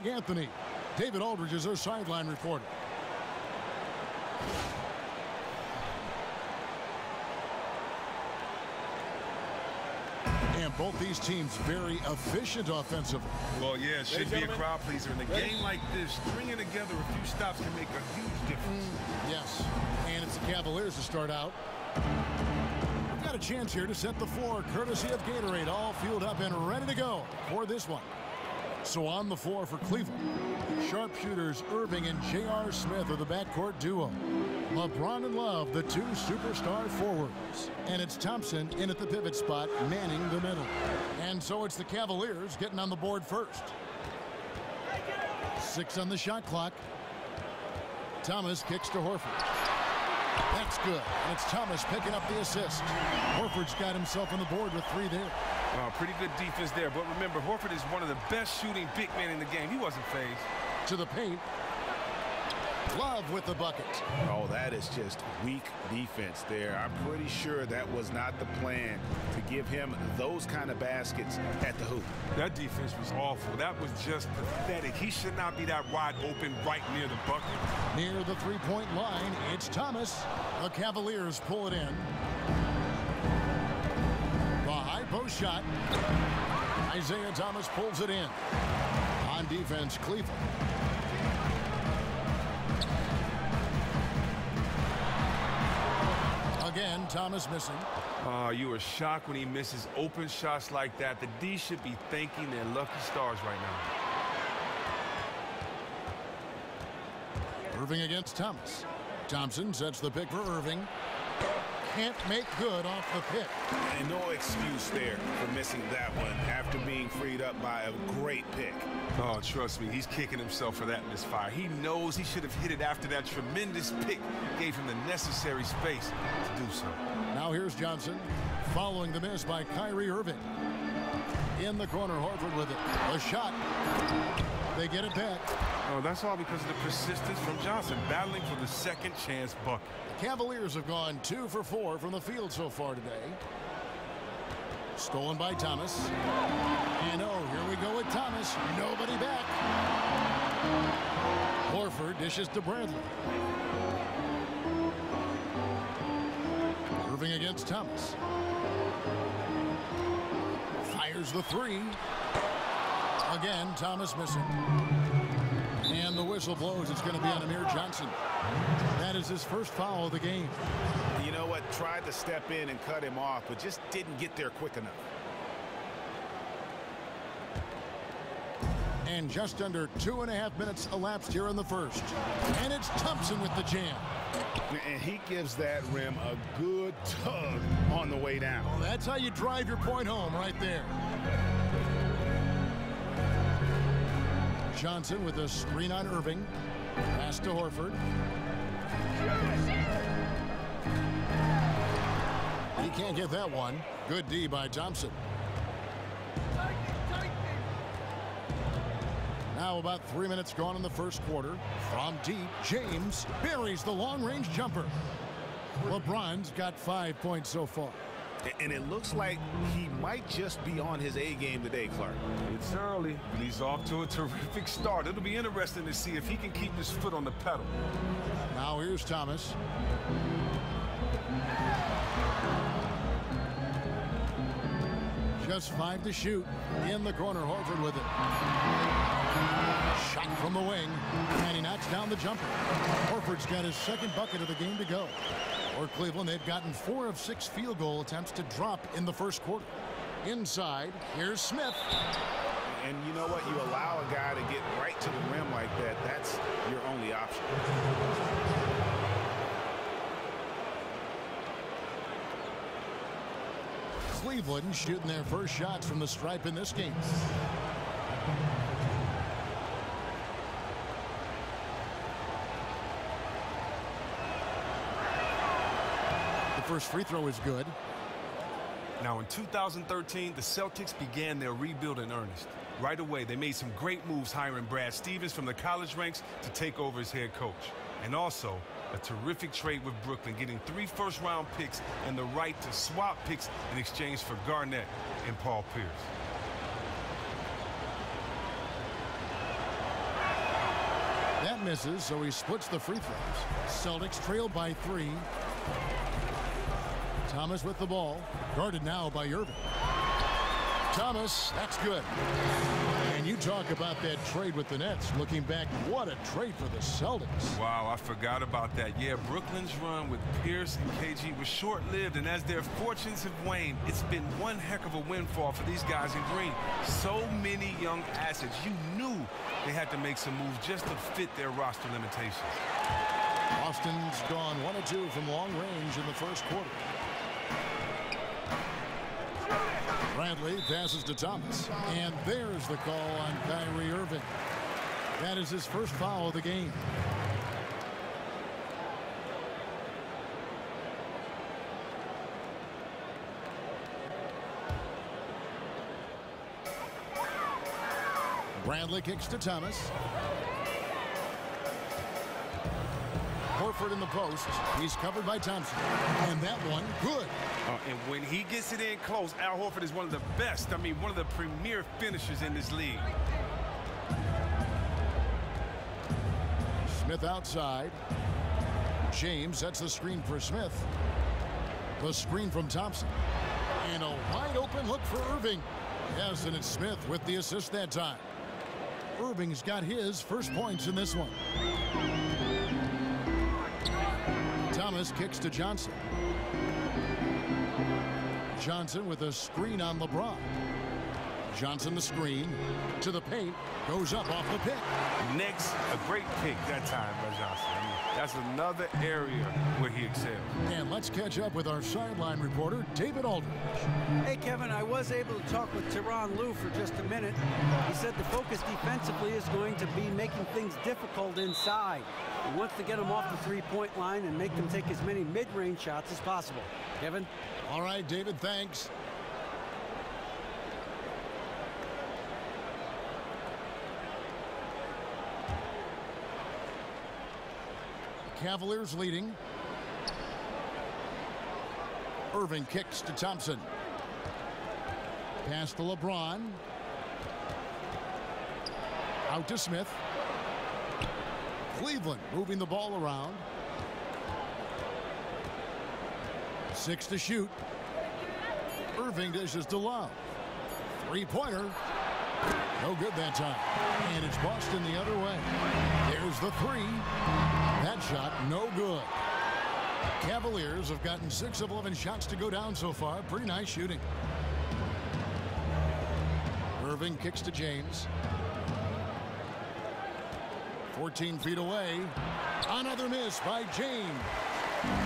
Greg Anthony. David Aldridge is our sideline reporter. And both these teams very efficient offensively. Well, yeah, it should be a crowd pleaser. In a game like this, stringing together a few stops can make a huge difference. Yes, and it's the Cavaliers to start out. We've got a chance here to set the floor, courtesy of Gatorade, all fueled up and ready to go for this one. So on the floor for Cleveland, sharpshooters Irving and J.R. Smith are the backcourt duo. LeBron and Love, the two superstar forwards. And it's Thompson in at the pivot spot, manning the middle. And so it's the Cavaliers getting on the board first. 6 on the shot clock. Thomas kicks to Horford. That's good. And it's Thomas picking up the assist. Horford's got himself on the board with 3 there. Pretty good defense there. But remember, Horford is one of the best shooting big men in the game. He wasn't fazed. To the paint. Love with the bucket. Oh, that is just weak defense there. I'm pretty sure that was not the plan to give him those kind of baskets at the hoop. That defense was awful. That was just pathetic. He should not be that wide open right near the bucket. Near the three-point line, it's Thomas. The Cavaliers pull it in. The high post shot. Isaiah Thomas pulls it in. On defense, Cleveland. Again, Thomas missing. You were shocked when he misses open shots like that. The D should be thanking their lucky stars right now. Irving against Thomas. Thompson sets the pick for Irving. Can't make good off the pick. And no excuse there for missing that one after being freed up by a great pick. Oh, trust me, he's kicking himself for that misfire. He knows he should have hit it after that tremendous pick gave him the necessary space to do so. Now here's Johnson following the miss by Kyrie Irving. In the corner, Horford with it. A shot. They get it back. Oh, that's all because of the persistence from Johnson, battling for the second chance bucket. The Cavaliers have gone 2 for 4 from the field so far today. Stolen by Thomas. And oh, here we go with Thomas. Nobody back. Horford dishes to Bradley. Irving against Thomas. Fires the 3. Again, Thomas missing. And the whistle blows. It's going to be on Amir Johnson. That is his first foul of the game. You know what? Tried to step in and cut him off, but just didn't get there quick enough. And just under 2.5 minutes elapsed here in the first. And it's Thompson with the jam. And he gives that rim a good tug on the way down. Well, that's how you drive your point home right there. Johnson with a screen on Irving. Pass to Horford. He can't get that one. Good D by Thompson. Now about 3 minutes gone in the first quarter. From deep, James buries the long-range jumper. LeBron's got 5 points so far. And it looks like he might just be on his A game today, Clark. It's early, but he's off to a terrific start. It'll be interesting to see if he can keep his foot on the pedal. Now here's Thomas. Just 5 to shoot. In the corner, Horford with it. Shot from the wing, and he knocks down the jumper. Horford's got his second bucket of the game to go. For Cleveland, they've gotten 4 of 6 field goal attempts to drop in the first quarter. Inside, here's Smith. And you know what? You allow a guy to get right to the rim like that. That's your only option. Cleveland shooting their first shots from the stripe in this game. First free throw is good. Now in 2013, the Celtics began their rebuild in earnest. Right away, they made some great moves hiring Brad Stevens from the college ranks to take over as head coach. And also, a terrific trade with Brooklyn, getting 3 first-round picks and the right to swap picks in exchange for Garnett and Paul Pierce. That misses, so he splits the free throws. Celtics trail by 3. Thomas with the ball. Guarded now by Irving. Thomas, that's good. And you talk about that trade with the Nets. Looking back, what a trade for the Celtics. Wow, I forgot about that. Yeah, Brooklyn's run with Pierce and KG was short-lived, and as their fortunes have waned, it's been one heck of a windfall for these guys in green. So many young assets. You knew they had to make some moves just to fit their roster limitations. Boston's gone 1 of 2 from long range in the first quarter. Bradley passes to Thomas, and there's the call on Kyrie Irving. That is his first foul of the game. Bradley kicks to Thomas. Horford in the post. He's covered by Thompson. And that one, good. And when he gets it in close, Al Horford is one of the best, one of the premier finishers in this league. Smith outside. James sets the screen for Smith. The screen from Thompson. And a wide open look for Irving. Yes, and it's Smith with the assist that time. Irving's got his first points in this one. Thomas kicks to Johnson. Johnson with a screen on LeBron. Johnson the screen to the paint, goes up off the pick. Next, a great pick that time by Johnson. That's another area where he excels. And let's catch up with our sideline reporter, David Aldridge. Hey, Kevin, I was able to talk with Tyronn Lue for just a minute. He said the focus defensively is going to be making things difficult inside. He wants to get them off the three-point line and make them take as many mid-range shots as possible. Kevin? All right, David, thanks. Cavaliers leading. Irving kicks to Thompson. Pass to LeBron. Out to Smith. Cleveland moving the ball around. 6 to shoot. Irving dishes to Love. Three-pointer. No good that time. And it's Boston the other way. There's the three. That shot, no good. Cavaliers have gotten 6 of 11 shots to go down so far. Pretty nice shooting. Irving kicks to James. 14 feet away. Another miss by James.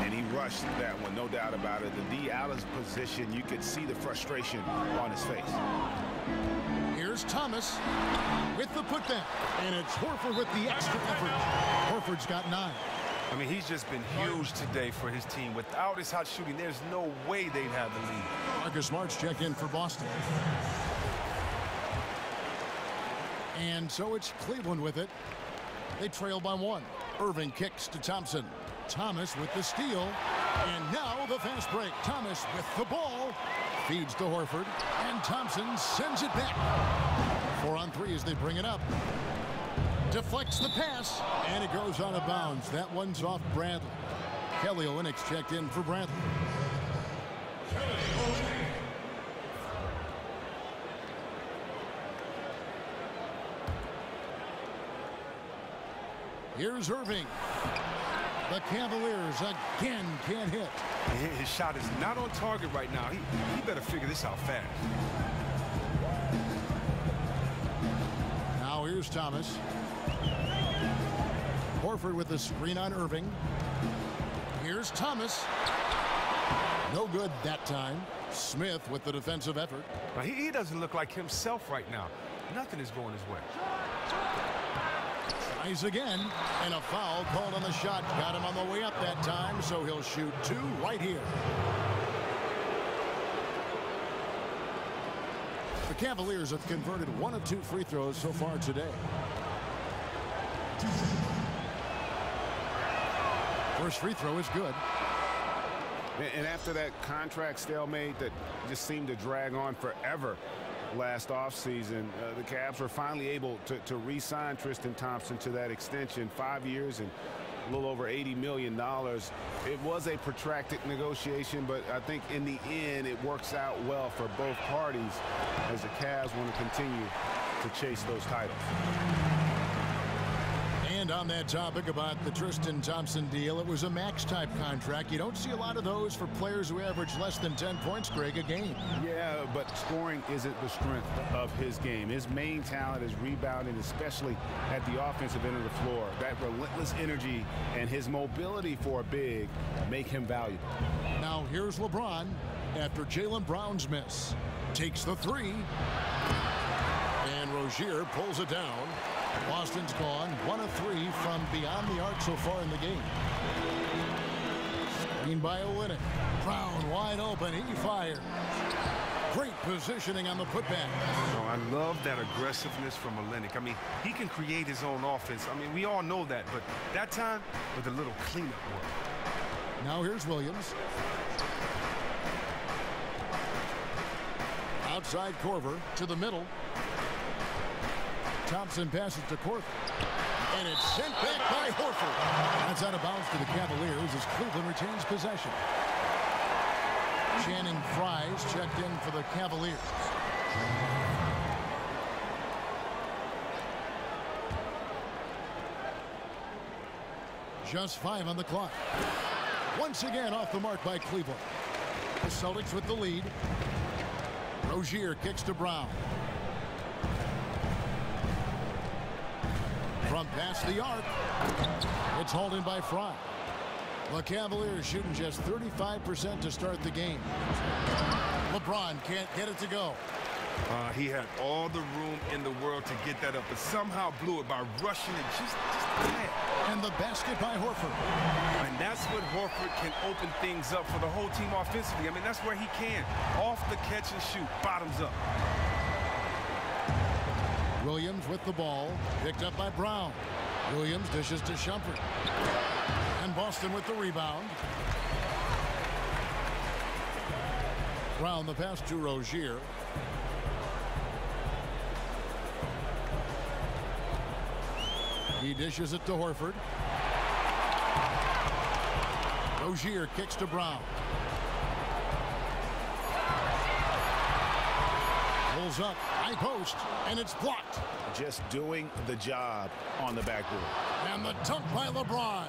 And he rushed that one, no doubt about it. The D out of position, you could see the frustration on his face. Here's Thomas with the putback. And it's Horford with the extra effort. Horford's got 9. I mean, he's just been huge today for his team. Without his hot shooting, there's no way they'd have the lead. Marcus Smart's checked in for Boston. And so it's Cleveland with it. They trail by 1. Irving kicks to Thompson. Thomas with the steal. And now the fast break. Thomas with the ball. Feeds to Horford. And Thompson sends it back. 4 on 3 as they bring it up. Deflects the pass. And it goes out of bounds. That one's off Bradley. Kelly Olynyk checked in for Bradley. Here's Irving. The Cavaliers again can't hit. His shot is not on target right now. He better figure this out fast. Now here's Thomas. Horford with the screen on Irving. Here's Thomas. No good that time. Smith with the defensive effort. Now, he doesn't look like himself right now. Nothing is going his way. Tries again, and a foul called on the shot. Got him on the way up that time, so he'll shoot 2 right here. The Cavaliers have converted 1 of 2 free throws so far today. First free throw is good. And after that contract stalemate that just seemed to drag on forever, last offseason. The Cavs were finally able to re-sign Tristan Thompson to that extension, 5 years and a little over $80 million. It was a protracted negotiation, but I think in the end it works out well for both parties as the Cavs want to continue to chase those titles. And on that topic about the Tristan Thompson deal, it was a max-type contract. You don't see a lot of those for players who average less than 10 points, Greg, a game. Yeah, but scoring isn't the strength of his game. His main talent is rebounding, especially at the offensive end of the floor. That relentless energy and his mobility for a big make him valuable. Now here's LeBron after Jaylen Brown's miss. Takes the three. And Rozier pulls it down. Boston's gone 1 of 3 from beyond the arc so far in the game. Screen by Olynyk. Brown wide open. He fires. Great positioning on the putback. I love that aggressiveness from Olynyk. I mean, he can create his own offense. I mean, we all know that, but that time with a little cleanup work. Now here's Williams. Outside Korver to the middle. Thompson passes to Korver. And it's sent back by Horford. That's out of bounds to the Cavaliers as Cleveland retains possession. Channing Frye's checked in for the Cavaliers. Just 5 on the clock. Once again off the mark by Cleveland. The Celtics with the lead. Rozier kicks to Brown. From past the arc. It's hauled in by Frye. The Cavaliers shooting just 35% to start the game. LeBron can't get it to go. He had all the room in the world to get that up, but somehow blew it by rushing it just bad. And the basket by Horford. And that's what Horford can open things up for the whole team offensively. I mean, that's where he can. Off the catch and shoot, bottoms up. Williams with the ball, picked up by Brown. Williams dishes to Shumpert. And Boston with the rebound. Brown the pass to Rozier. He dishes it to Horford. Rozier kicks to Brown. Pulls up, high post, and it's blocked. Just doing the job on the backboard. And the dunk by LeBron.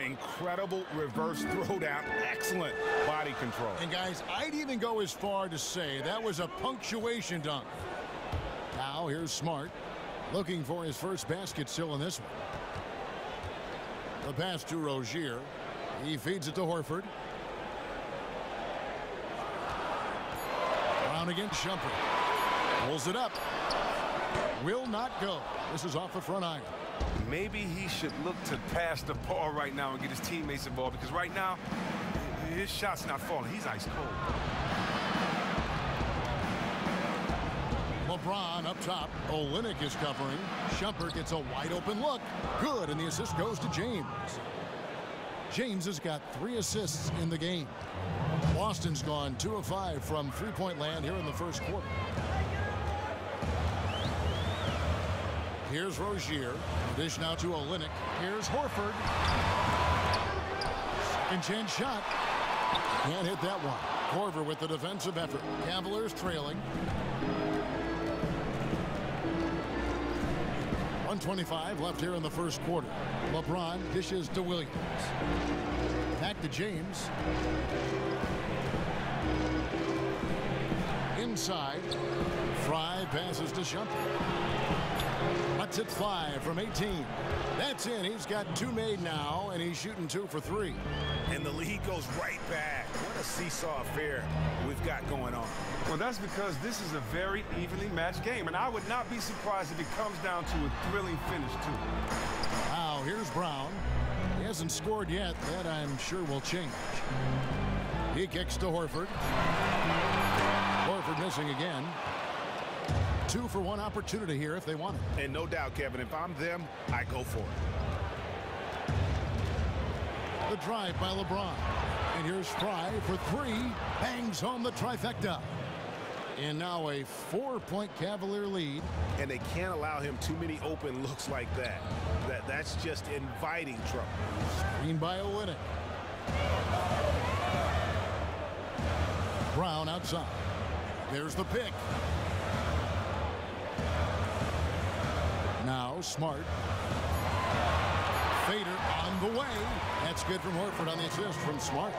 Incredible reverse throwdown. Excellent body control. And guys, I'd even go as far to say that was a punctuation dunk. Now here's Smart. Looking for his first basket still in this one. The pass to Rozier. He feeds it to Horford. Brown against Shumpert. Pulls it up. Will not go. This is off the front iron. Maybe he should look to pass the ball right now and get his teammates involved, because right now his shot's not falling. He's ice cold. LeBron up top. Olynyk is covering. Shumpert gets a wide open look. Good, and the assist goes to James. James has got 3 assists in the game. Boston's gone 2 of 5 from three-point land here in the first quarter. Here's Rozier. Dish now to Olynyk. Here's Horford. Second chance shot. Can't hit that one. Korver with the defensive effort. Cavaliers trailing. 1:25 left here in the first quarter. LeBron dishes to Williams. Back to James. Inside. Frye passes to Shumpert. Lets it fly from 18. That's in. He's got 2 made now, and he's shooting 2 for 3. And the lead goes right back. What a seesaw affair we've got going on. Well, that's because this is a very evenly matched game, and I would not be surprised if it comes down to a thrilling finish, too. Now, here's Brown. He hasn't scored yet. That, I'm sure, will change. He kicks to Horford. Horford missing again. 2 for 1 opportunity here if they want it. And no doubt, Kevin, if I'm them, I go for it. The drive by LeBron. And here's Frye for 3. Bangs home the trifecta. And now a 4-point Cavalier lead. And they can't allow him too many open looks like that. That's just inviting trouble. Screen by Olynyk. Brown outside. There's the pick. Now Smart. Fader on the way. That's good from Horford on the assist from Smart.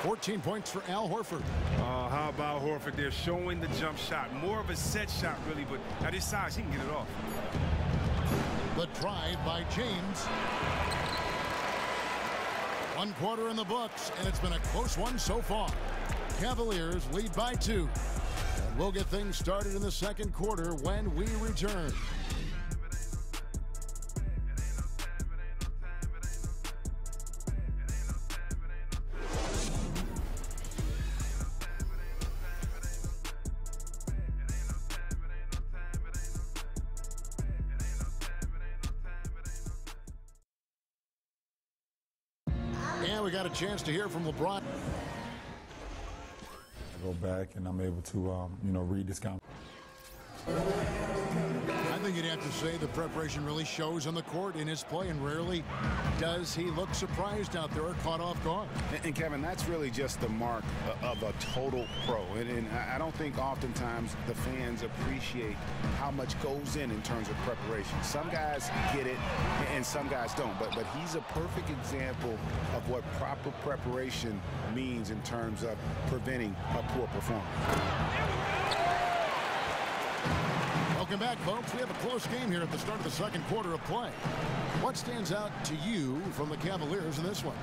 14 points for Al Horford. How about Horford? They're showing the jump shot. More of a set shot, really, but at his size, he can get it off. The drive by James. 1 quarter in the books, and it's been a close one so far. Cavaliers lead by 2. And we'll get things started in the second quarter when we return. And we got a chance to hear from LeBron. I go back and I'm able to, read this comment. I think you'd have to say the preparation really shows on the court in his play, and rarely does he look surprised out there or caught off guard. And Kevin, that's really just the mark of a total pro. And I don't think oftentimes the fans appreciate how much goes in terms of preparation. Some guys get it and some guys don't. But he's a perfect example of what proper preparation means in terms of preventing a poor performance. Welcome back, folks. We have a close game here at the start of the second quarter of play. What stands out to you from the Cavaliers in this one?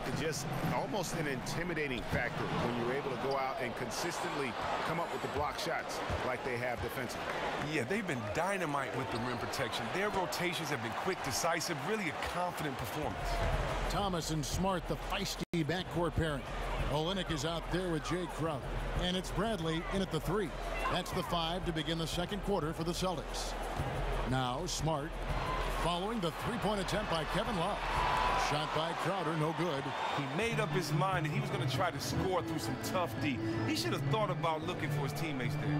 It's just almost an intimidating factor when you're able to go out and consistently come up with the block shots like they have defensively. Yeah, they've been dynamite with the rim protection. Their rotations have been quick, decisive, really a confident performance. Thomas and Smart, the feisty backcourt pairing. Olynyk is out there with Jay Crowder. And it's Bradley in at the 3. That's the 5 to begin the second quarter for the Celtics. Now Smart following the three-point attempt by Kevin Love. Shot by Crowder, no good. He made up his mind that he was going to try to score through some tough D. He should have thought about looking for his teammates there.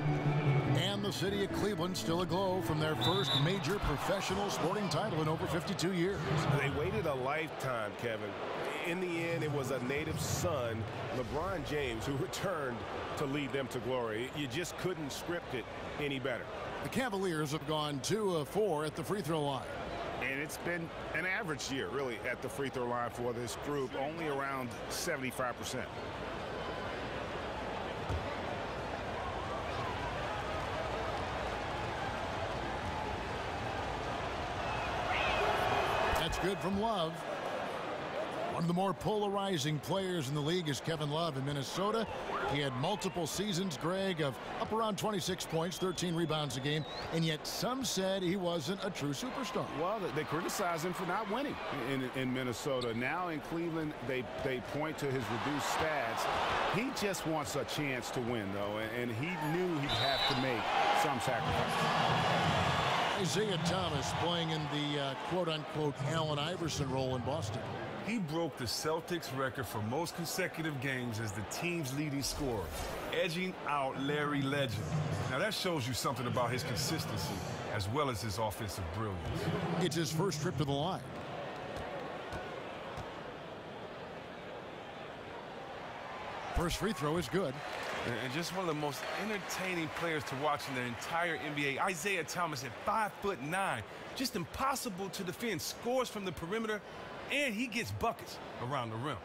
And the city of Cleveland still aglow from their first major professional sporting title in over 52 years. They waited a lifetime, Kevin. In the end, it was a native son, LeBron James, who returned to lead them to glory. You just couldn't script it any better. The Cavaliers have gone 2 of 4 at the free throw line. And it's been an average year, really, at the free throw line for this group, only around 75%. That's good from Love. One of the more polarizing players in the league is Kevin Love in Minnesota. He had multiple seasons, Greg, of up around 26 points, 13 rebounds a game, and yet some said he wasn't a true superstar. Well, they criticized him for not winning in Minnesota. Now in Cleveland, they point to his reduced stats. He just wants a chance to win, though, and he knew he'd have to make some sacrifice. Isaiah Thomas playing in the quote-unquote Allen Iverson role in Boston. He broke the Celtics record for most consecutive games as the team's leading scorer, edging out Larry Legend. Now that shows you something about his consistency as well as his offensive brilliance. It's his first trip to the line. First free throw is good. And just one of the most entertaining players to watch in the entire NBA. Isaiah Thomas at 5'9", just impossible to defend. Scores from the perimeter, and he gets buckets around the rim.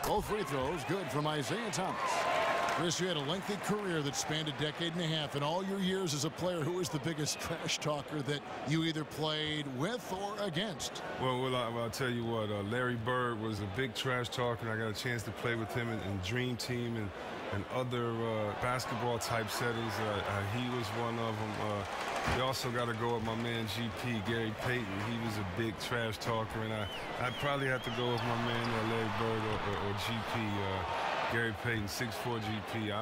Both free throws good from Isaiah Thomas. Chris, you had a lengthy career that spanned a decade and a half. In all your years as a player, who was the biggest trash talker that you either played with or against? Well, I'll tell you what, Larry Bird was a big trash talker. I got a chance to play with him in Dream Team and other basketball-type settings. He was one of them. We also got to go with my man GP, Gary Payton. He was a big trash talker, and I'd probably have to go with my man Larry Bird or GP. Gary Payton, 6'4" GP.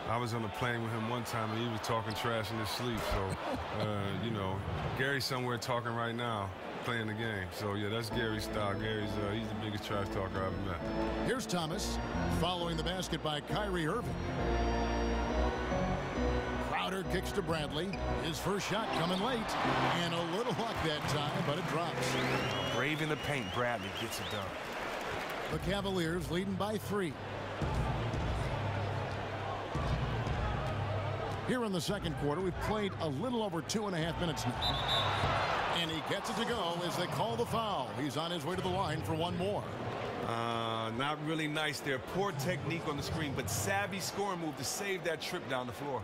I was on a plane with him one time, and he was talking trash in his sleep. So, Gary's somewhere talking right now. playing the game. So, yeah, that's Gary's style. Gary's, he's the biggest trash talker I've ever met. Here's Thomas following the basket by Kyrie Irving. Crowder kicks to Bradley. His first shot coming late. And a little luck that time, but it drops. Brave in the paint, Bradley gets it done. The Cavaliers leading by 3. Here in the second quarter, we've played a little over 2.5 minutes now. And he gets it to go as they call the foul. He's on his way to the line for one more. Not really nice there. Poor technique on the screen, but savvy scoring move to save that trip down the floor.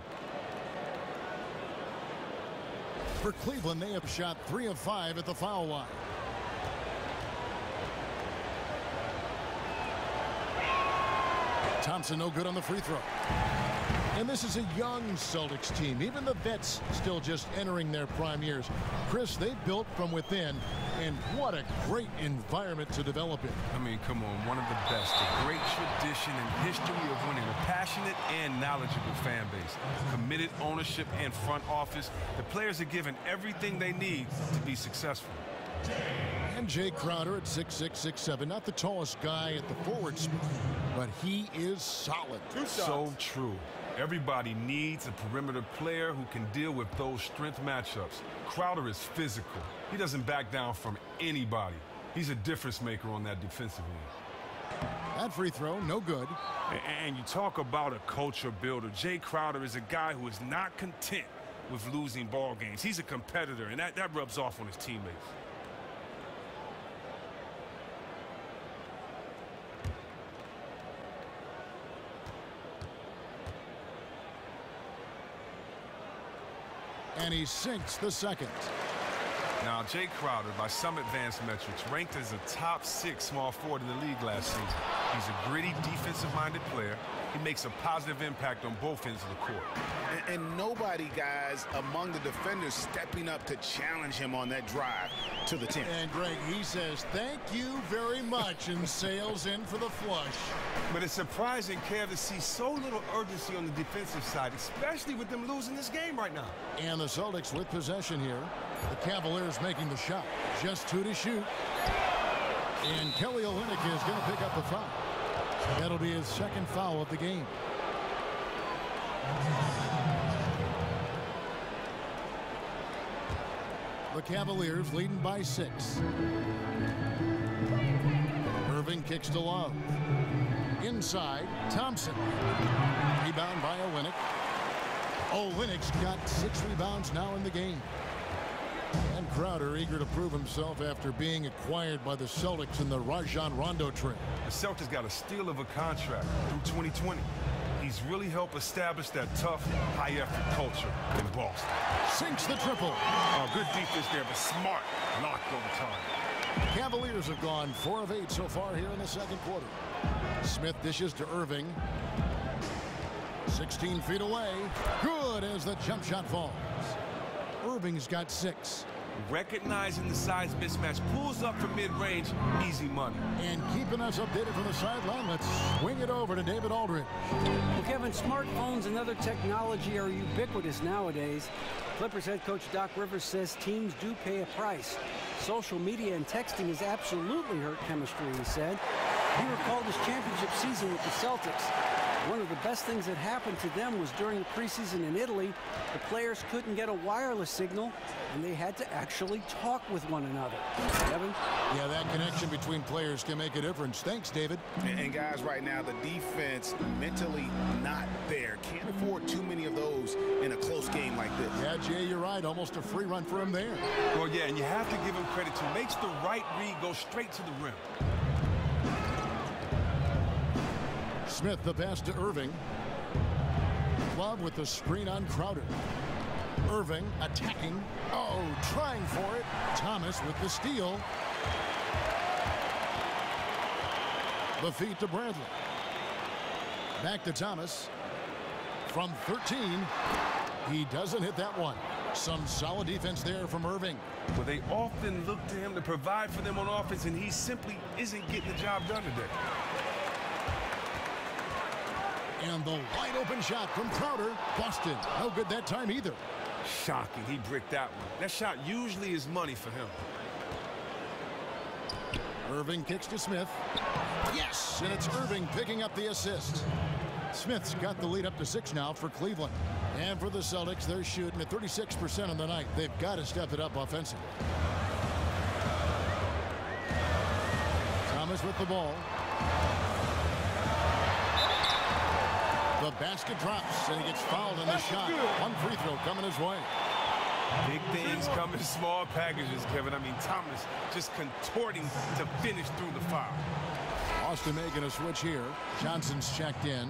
For Cleveland, they have shot 3 of 5 at the foul line. Thompson no good on the free throw. And this is a young Celtics team. Even the vets still just entering their prime years. Chris, they built from within, and what a great environment to develop in. I mean, come on, one of the best. A great tradition and history of winning. A passionate and knowledgeable fan base. Committed ownership and front office. The players are given everything they need to be successful. And Jay Crowder at 6'6", 6'7", not the tallest guy at the forward spot, but he is solid. So true. Everybody needs a perimeter player who can deal with those strength matchups. Crowder is physical. He doesn't back down from anybody. He's a difference maker on that defensive end. That free throw, no good. And you talk about a culture builder. Jay Crowder is a guy who is not content with losing ball games. He's a competitor, and that rubs off on his teammates. And he sinks the second. Now, Jay Crowder, by some advanced metrics, ranked as a top 6 small forward in the league last season. He's a gritty, defensive-minded player. He makes a positive impact on both ends of the court. And nobody, guys, among the defenders stepping up to challenge him on that drive to the 10. And, Greg, he says, thank you very much, and sails in for the flush. But it's surprising, Kev, to see so little urgency on the defensive side, especially with them losing this game right now. And the Celtics with possession here. The Cavaliers making the shot. Just 2 to shoot. And Kelly Olynyk is going to pick up the foul. That'll be his second foul of the game. The Cavaliers leading by 6. Irving kicks to Love. Inside, Thompson. Rebound by Olynyk. Olynyk's got 6 rebounds now in the game. And Crowder eager to prove himself after being acquired by the Celtics in the Rajon Rondo trade. The Celtics got a steal of a contract through 2020. He's really helped establish that tough, high-effort culture in Boston. Sinks the triple. Oh, good defense there, but smart block over time. Cavaliers have gone 4 of 8 so far here in the second quarter. Smith dishes to Irving. 16 feet away. Good as the jump shot falls. Irving's got 6. Recognizing the size mismatch, pulls up from mid-range, easy money. And keeping us updated from the sideline, let's swing it over to David Aldridge. Well, Kevin, smartphones and other technology are ubiquitous nowadays. Clippers head coach Doc Rivers says teams do pay a price. Social media and texting has absolutely hurt chemistry, he said. He recalled his championship season with the Celtics. One of the best things that happened to them was during the preseason in Italy, the players couldn't get a wireless signal, and they had to actually talk with one another. Kevin? Yeah, that connection between players can make a difference. Thanks, David. And guys, right now, the defense mentally not there. Can't afford too many of those in a close game like this. Yeah, Jay, you're right. Almost a free run for him there. Well, yeah, and you have to give him credit, too. Makes the right read, go straight to the rim. Smith, the pass to Irving. Love with the screen on Crowder. Irving attacking. Oh, trying for it. Thomas with the steal. The feed to Bradley. Back to Thomas. From 13. He doesn't hit that one. Some solid defense there from Irving. Well, they often look to him to provide for them on offense, and he simply isn't getting the job done today. And the wide open shot from Crowder. Busted. No good that time either. Shocking. He bricked that one. That shot usually is money for him. Irving kicks to Smith. Yes, and it's Irving picking up the assist. Smith's got the lead up to 6 now for Cleveland. And for the Celtics, they're shooting at 36% on the night. They've got to step it up offensively. Thomas with the ball. The basket drops, and he gets fouled on the shot. One free throw coming his way. Big things come in small packages, Kevin. I mean, Thomas just contorting to finish through the foul. Austin making a switch here. Johnson's checked in.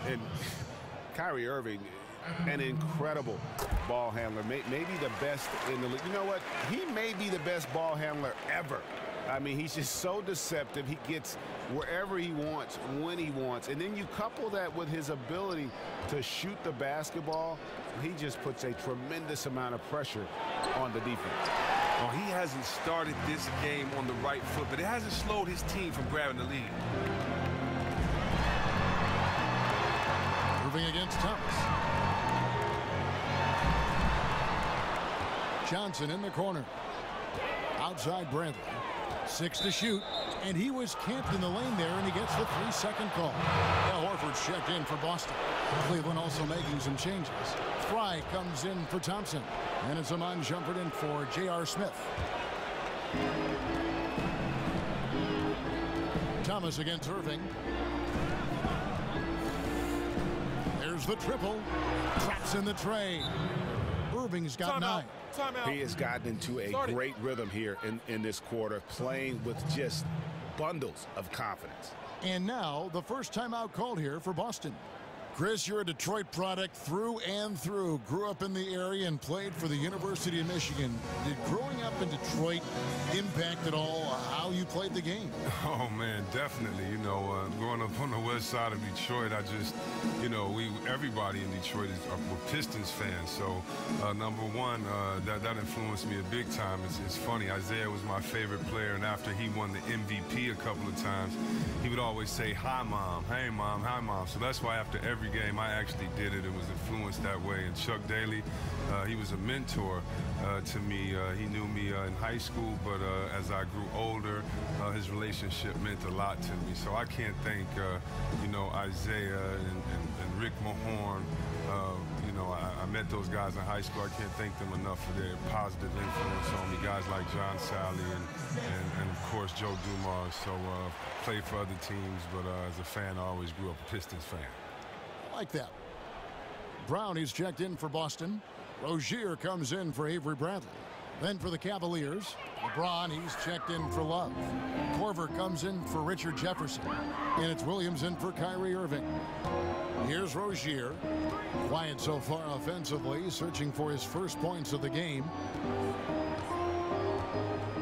And Kyrie Irving, an incredible ball handler. Maybe the best in the league. You know what? He may be the best ball handler ever. I mean, he's just so deceptive. He gets wherever he wants, when he wants. And then you couple that with his ability to shoot the basketball. He just puts a tremendous amount of pressure on the defense. Well, he hasn't started this game on the right foot, but it hasn't slowed his team from grabbing the lead. Moving against Thomas. Johnson in the corner. Outside Bradley. 6 to shoot. And he was camped in the lane there, and he gets the 3-second call. Now Horford's checked in for Boston. Cleveland also making some changes. Fry comes in for Thompson. And it's Amon Shumpert in for J.R. Smith. Thomas against Irving. There's the triple. Traps in the tray. Irving's got 9. He has gotten into a great rhythm here in this quarter, playing with just bundles of confidence. And now the first timeout called here for Boston. Chris, you're a Detroit product through and through. Grew up in the area and played for the University of Michigan. Did growing up in Detroit impact at all how you played the game? Oh, man, definitely. You know, growing up on the west side of Detroit, I just, you know, everybody in Detroit were Pistons fans. So, number one, that influenced me a big time. It's funny, Isaiah was my favorite player, and after he won the MVP a couple of times, he would always say, "Hi, Mom. Hey, Mom. Hi, Mom." So that's why after every game I actually did it. It was influenced that way. And Chuck Daly, he was a mentor to me. He knew me in high school, but as I grew older, his relationship meant a lot to me. So I can't thank, you know, Isaiah and Rick Mahorn. You know, I met those guys in high school. I can't thank them enough for their positive influence on me. Guys like John Sally and of course, Joe Dumars. So played for other teams, but as a fan, I always grew up a Pistons fan. Like that. Brown, he's checked in for Boston. Rozier comes in for Avery Bradley. Then for the Cavaliers, LeBron, he's checked in for Love. Korver comes in for Richard Jefferson. And it's Williams in for Kyrie Irving. Here's Rozier. Quiet so far offensively, searching for his first points of the game.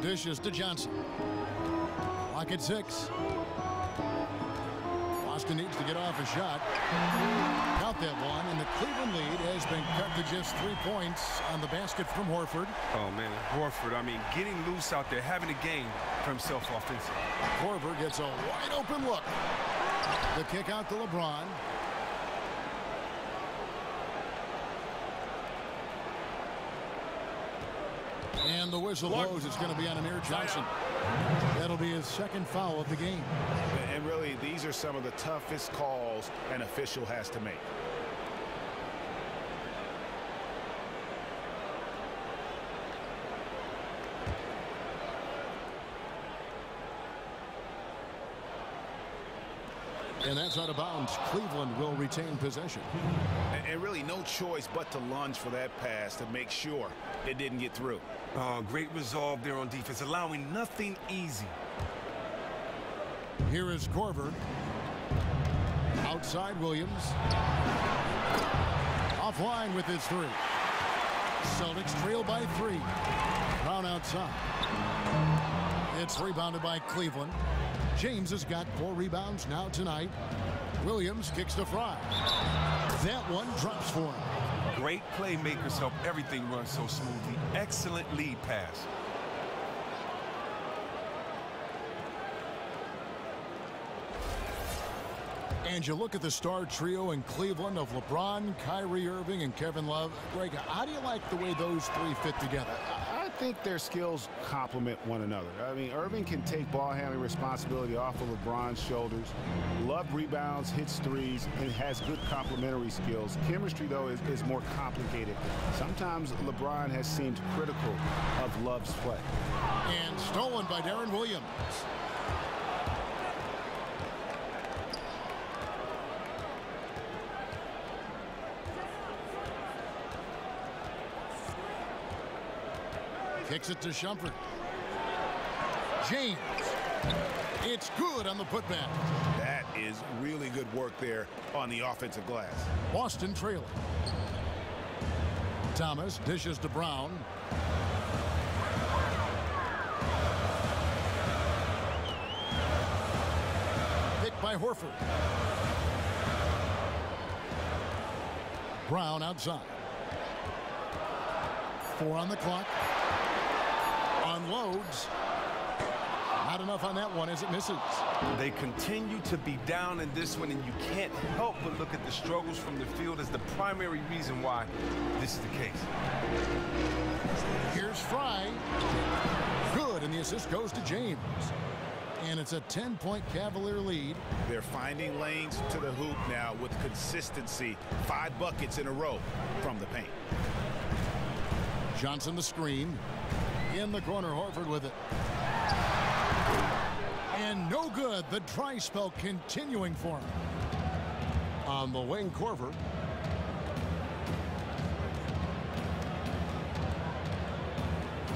Dishes to Johnson. Clock at 6. Boston needs to get off a shot. Count that one, and the Cleveland lead has been cut to just 3 points on the basket from Horford. Oh, man, Horford, I mean, getting loose out there, having a game for himself offensively. Korver gets a wide open look. The kick out to LeBron. And the whistle blows. It's going to be on Amir Johnson. That'll be his second foul of the game. And really, these are some of the toughest calls an official has to make. And that's out of bounds. Cleveland will retain possession. And really no choice but to lunge for that pass to make sure it didn't get through. Great resolve there on defense, allowing nothing easy. Here is Korver. Outside Williams. Offline with his 3. Celtics trail by 3. Brown outside. It's rebounded by Cleveland. James has got 4 rebounds now tonight. Williams kicks to Fry. That one drops for him. Great playmakers help everything run so smoothly. Excellent lead pass. And you look at the star trio in Cleveland of LeBron, Kyrie Irving, and Kevin Love. Greg, how do you like the way those three fit together? I think their skills complement one another. I mean, Irving can take ball handling responsibility off of LeBron's shoulders. Love rebounds, hits threes, and has good complementary skills. Chemistry, though, is more complicated. Sometimes LeBron has seemed critical of Love's play. And stolen by Darren Williams. Kicks it to Shumpert. James. It's good on the putback. That is really good work there on the offensive glass. Boston trailing. Thomas dishes to Brown. Picked by Horford. Brown outside. 4 on the clock. Unloads. Not enough on that one as it misses. They continue to be down in this one, and you can't help but look at the struggles from the field as the primary reason why this is the case. Here's Fry. Good, and the assist goes to James. And it's a 10-point Cavalier lead. They're finding lanes to the hoop now with consistency. 5 buckets in a row from the paint. Johnson the screen. In the corner, Horford with it. And no good. The dry spell continuing for him. On the wing, Korver.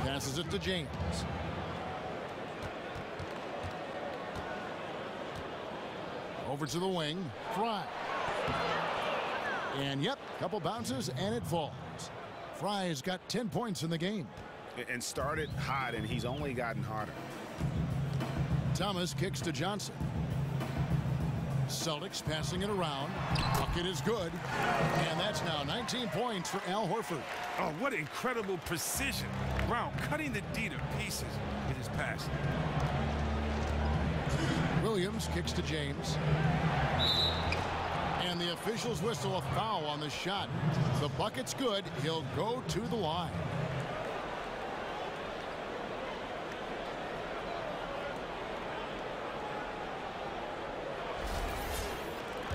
Passes it to James. Over to the wing. Fry. And yep, couple bounces and it falls. Fry's got 10 points in the game. And started hot, and he's only gotten hotter. Thomas kicks to Johnson. Celtics passing it around. Bucket is good. And that's now 19 points for Al Horford. Oh, what incredible precision. Brown cutting the D to pieces with his pass. Williams kicks to James. And the officials whistle a foul on the shot. The bucket's good. He'll go to the line.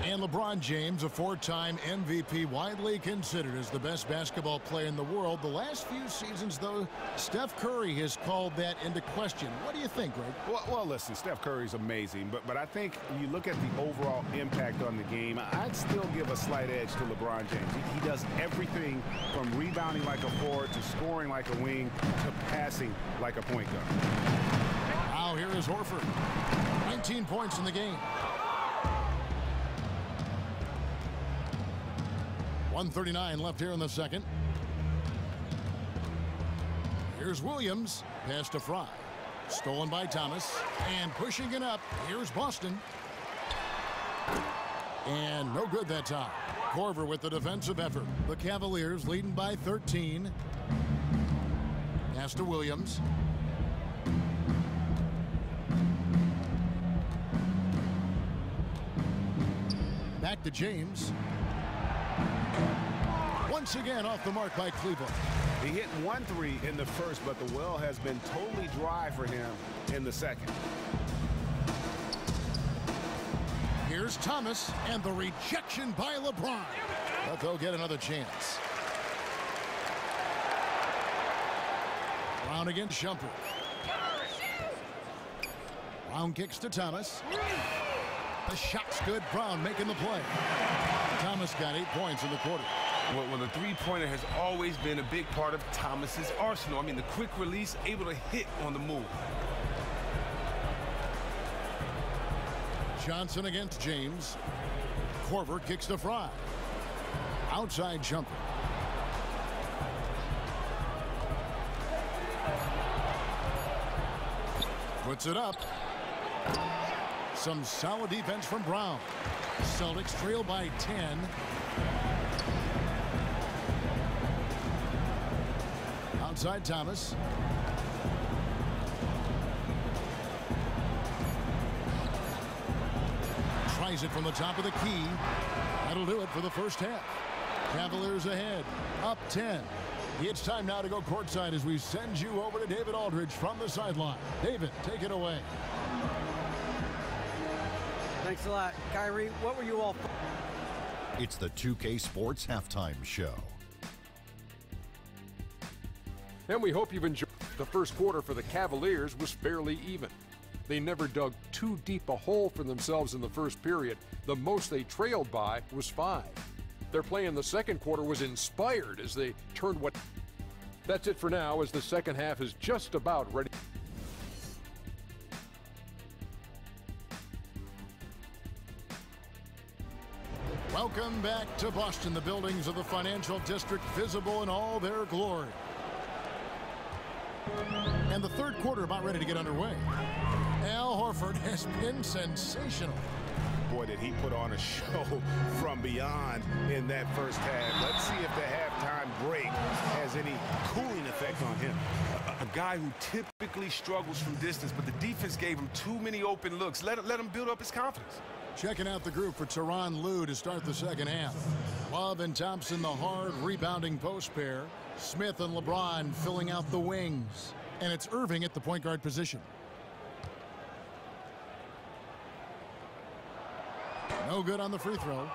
And LeBron James, a 4-time MVP, widely considered as the best basketball player in the world. The last few seasons, though, Steph Curry has called that into question. What do you think, Greg? Well, listen, Steph Curry's amazing, but I think you look at the overall impact on the game, I'd still give a slight edge to LeBron James. He does everything from rebounding like a forward to scoring like a wing to passing like a point guard. Now here is Horford. 19 points in the game. 1:39 left here in the second. Here's Williams. Pass to Fry. Stolen by Thomas. And pushing it up. Here's Boston. And no good that time. Korver with the defensive effort. The Cavaliers leading by 13. Pass to Williams. Back to James. Once again off the mark by Cleveland. He hit 1 3 in the first, but the well has been totally dry for him in the second. Here's Thomas, and the rejection by LeBron. But they'll get another chance. Brown against Shumpert. Brown kicks to Thomas. The shot's good. Brown making the play. Thomas got 8 points in the quarter. Well, the three-pointer has always been a big part of Thomas's arsenal. I mean, the quick release, able to hit on the move. Johnson against James. Korver kicks to Fry. Outside Shumpert. Puts it up. Some solid defense from Brown. Celtics trail by 10. Outside Thomas. lays it from the top of the key. That'll do it for the first half. Cavaliers ahead, up 10. It's time now to go courtside as we send you over to David Aldridge from the sideline. David, take it away. Thanks a lot. Kyrie, what were you all... It's the 2K Sports Halftime Show. And we hope you've enjoyed. The first quarter for the Cavaliers was fairly even. They never dug too deep a hole for themselves in the first period. The most they trailed by was 5. Their play in the second quarter was inspired as they turned what... That's it for now, as the second half is just about ready. Welcome back to Boston. The buildings of the financial district visible in all their glory. And the third quarter about ready to get underway. Al Horford has been sensational. Boy, did he put on a show from beyond in that first half. Let's see if the halftime break has any cooling effect on him. A guy who typically struggles from distance, but the defense gave him too many open looks. Let him build up his confidence. Checking out the group for Tyronn Lue to start the second half. Love and Thompson, the hard rebounding post pair. Smith and LeBron filling out the wings. And it's Irving at the point guard position. No good on the free throw.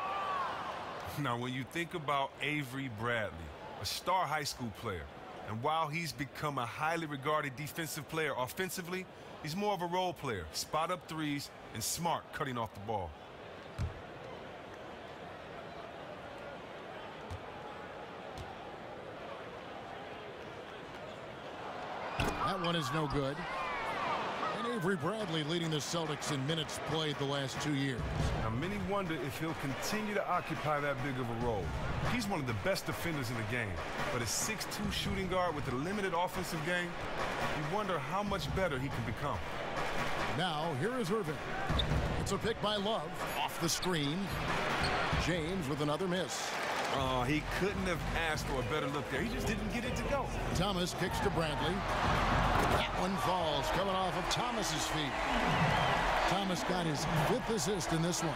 Now, when you think about Avery Bradley, a star high school player, and while he's become a highly regarded defensive player offensively, he's more of a role player, spot up threes, and smart cutting off the ball. That one is no good. And Avery Bradley leading the Celtics in minutes played the last 2 years. Now, many wonder if he'll continue to occupy that big of a role. He's one of the best defenders in the game, but a 6'2" shooting guard with a limited offensive game, you wonder how much better he can become. Now, here is Irving. It's a pick by Love off the screen. James with another miss. Oh, he couldn't have asked for a better look there. He just didn't get it to go. Thomas kicks to Bradley. That one falls, coming off of Thomas's feet. Thomas got his 5th assist in this one.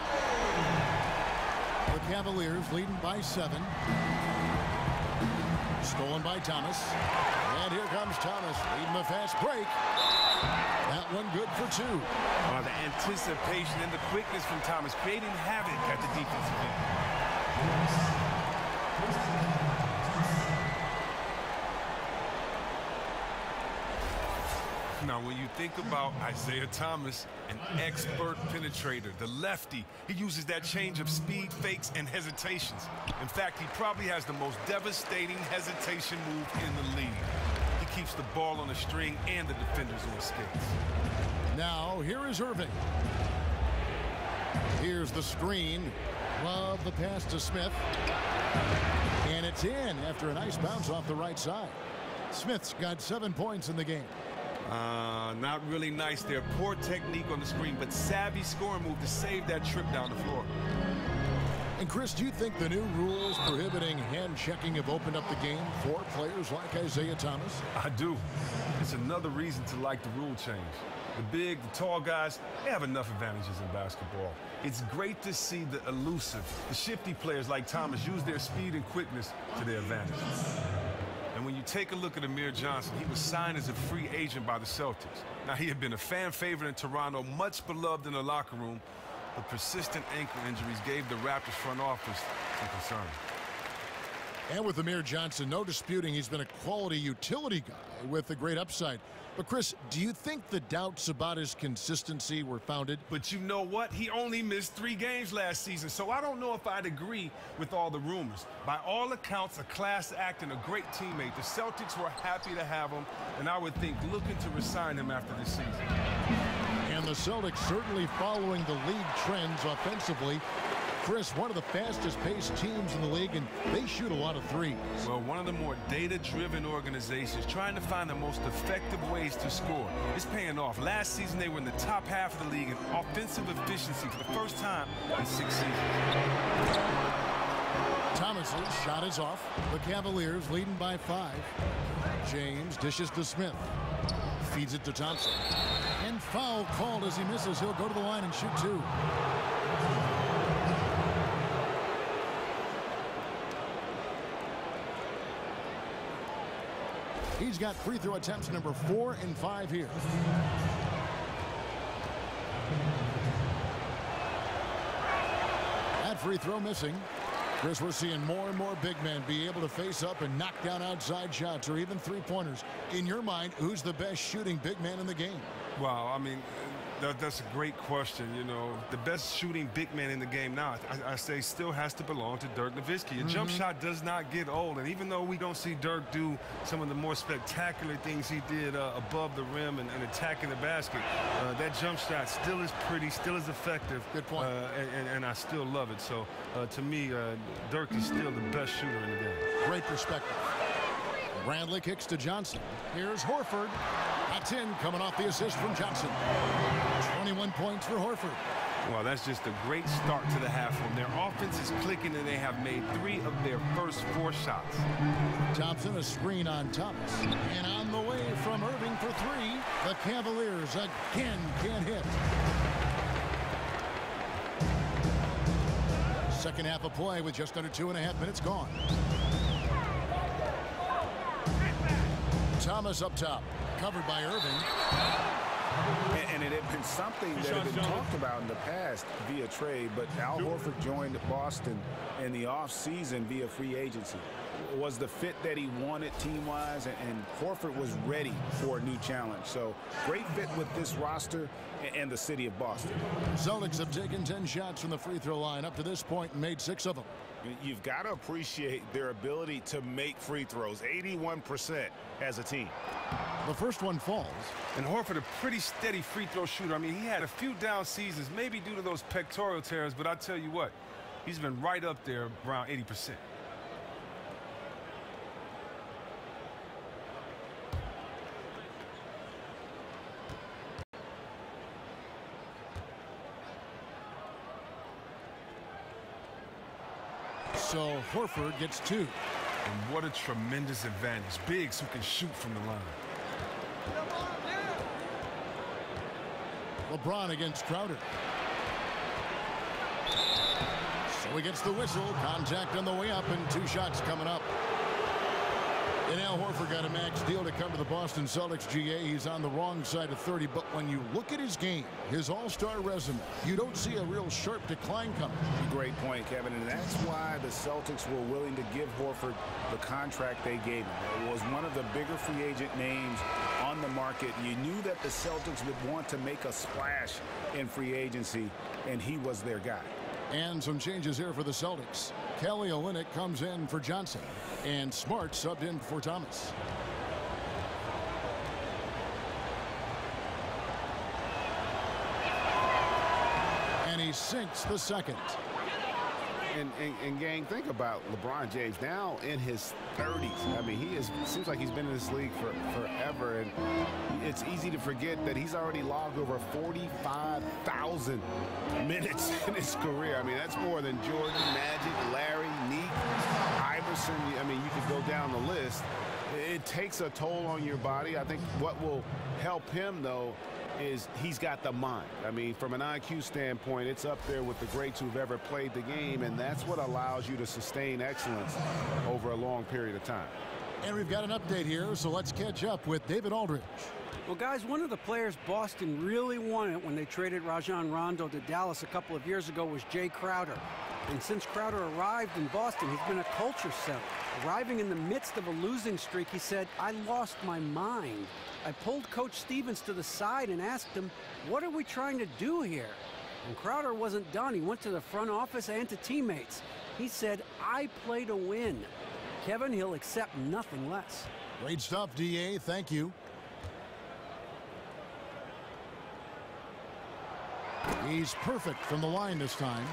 The Cavaliers leading by 7. Stolen by Thomas. And here comes Thomas leading the fast break. That one good for 2. The anticipation and the quickness from Thomas creating havoc at the defensive end. Now, when you think about Isaiah Thomas, an expert penetrator, the lefty, he uses that change of speed, fakes, and hesitations. In fact, he probably has the most devastating hesitation move in the league. He keeps the ball on the string and the defenders on his skates. Now, here is Irving. Here's the screen. Love the pass to Smith. And it's in after a nice bounce off the right side. Smith's got 7 points in the game. Not really nice there. Poor technique on the screen, but savvy scoring move to save that trip down the floor. And Chris, do you think the new rules prohibiting hand checking have opened up the game for players like Isaiah Thomas? I do. It's another reason to like the rule change. The big, the tall guys, they have enough advantages in basketball. It's great to see the elusive, the shifty players like Thomas use their speed and quickness to their advantage. And when you take a look at Amir Johnson, he was signed as a free agent by the Celtics. Now, he had been a fan favorite in Toronto, much beloved in the locker room, but persistent ankle injuries gave the Raptors front office some concern. And with Amir Johnson, no disputing he's been a quality utility guy with a great upside. But Chris, do you think the doubts about his consistency were founded? But you know what? He only missed 3 games last season, so I don't know if I'd agree with all the rumors. By all accounts, a class act and a great teammate. The Celtics were happy to have him, and I would think looking to resign him after this season. And the Celtics certainly following the league trends offensively. Chris, one of the fastest-paced teams in the league, and they shoot a lot of threes. Well, one of the more data-driven organizations trying to find the most effective ways to score. It's paying off. Last season, they were in the top half of the league in offensive efficiency for the first time in 6 seasons. Thomas's shot is off. The Cavaliers leading by 5. James dishes to Smith. Feeds it to Thompson. And foul called as he misses. He'll go to the line and shoot 2. He's got free throw attempts number 4 and 5 here. That free throw missing. Chris, we're seeing more and more big men be able to face up and knock down outside shots or even three-pointers. In your mind, who's the best shooting big man in the game? Wow, I mean, that's a great question. You know, the best shooting big man in the game now, I say, still has to belong to Dirk Nowitzki. A jump shot does not get old, and even though we don't see Dirk do some of the more spectacular things he did above the rim and attacking the basket, that jump shot still is pretty, still is effective. Good point. And I still love it. So, to me, Dirk is still the best shooter in the game. Great perspective. Randle kicks to Johnson. Here's Horford. That's in, coming off the assist from Johnson. 21 points for Horford. Well, that's just a great start to the half one. Their offense is clicking, and they have made 3 of their first 4 shots. Thompson, a screen on Thomas. And on the way from Irving for 3. The Cavaliers again can't hit. Second half of play with just under 2.5 minutes gone. Thomas up top, covered by Irving. And it had been something that had been talked about in the past via trade, but Al Horford joined Boston in the offseason via free agency. Was the fit that he wanted team-wise, and Horford was ready for a new challenge. So great fit with this roster and the city of Boston. Celtics have taken 10 shots from the free throw line up to this point and made 6 of them. You've got to appreciate their ability to make free throws, 81% as a team. The first one falls. And Horford, a pretty steady free throw shooter. I mean, he had a few down seasons, maybe due to those pectoral tears, but I tell you what, he's been right up there around 80%. So Horford gets 2. And what a tremendous advantage. Bigs who can shoot from the line. LeBron against Crowder. So he gets the whistle. Contact on the way up and 2 shots coming up. And Al Horford got a max deal to cover the Boston Celtics. GA, he's on the wrong side of 30, but when you look at his game, his all-star resume, you don't see a real sharp decline coming. Great point, Kevin, and that's why the Celtics were willing to give Horford the contract they gave him. It was one of the bigger free agent names on the market. You knew that the Celtics would want to make a splash in free agency, and he was their guy. And some changes here for the Celtics. Kelly Olynyk comes in for Johnson, and Smart subbed in for Thomas. And he sinks the second. And gang, think about LeBron James now in his 30s. I mean, seems like he's been in this league forever, and it's easy to forget that he's already logged over 45,000 minutes in his career. I mean, that's more than Jordan, Magic, Larry, Neek, Iverson. I mean, you could go down the list. It takes a toll on your body. I think what will help him, though, is he's got the mind. I mean, from an IQ standpoint, it's up there with the greats who've ever played the game, and that's what allows you to sustain excellence over a long period of time. And we've got an update here, so let's catch up with David Aldridge. Well, guys, one of the players Boston really wanted when they traded Rajon Rondo to Dallas a couple of years ago was Jay Crowder. And since Crowder arrived in Boston, he's been a culture setter. Arriving in the midst of a losing streak, he said, "I lost my mind. I pulled Coach Stevens to the side and asked him, what are we trying to do here?" And Crowder wasn't done. He went to the front office and to teammates. He said, "I play to win." Kevin, he'll accept nothing less. Great stuff, DA. Thank you. He's perfect from the line this time.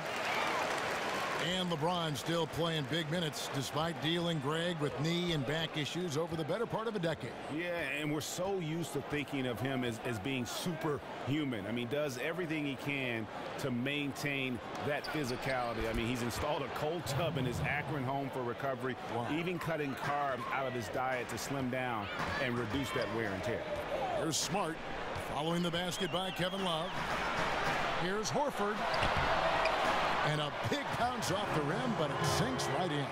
And LeBron still playing big minutes despite dealing Greg with knee and back issues over the better part of a decade. Yeah, and we're so used to thinking of him as being superhuman. I mean, does everything he can to maintain that physicality. I mean, he's installed a cold tub in his Akron home for recovery, even cutting carbs out of his diet to slim down and reduce that wear and tear. There's Smart. Following the basket by Kevin Love. Here's Horford. And a big bounce off the rim, but it sinks right in.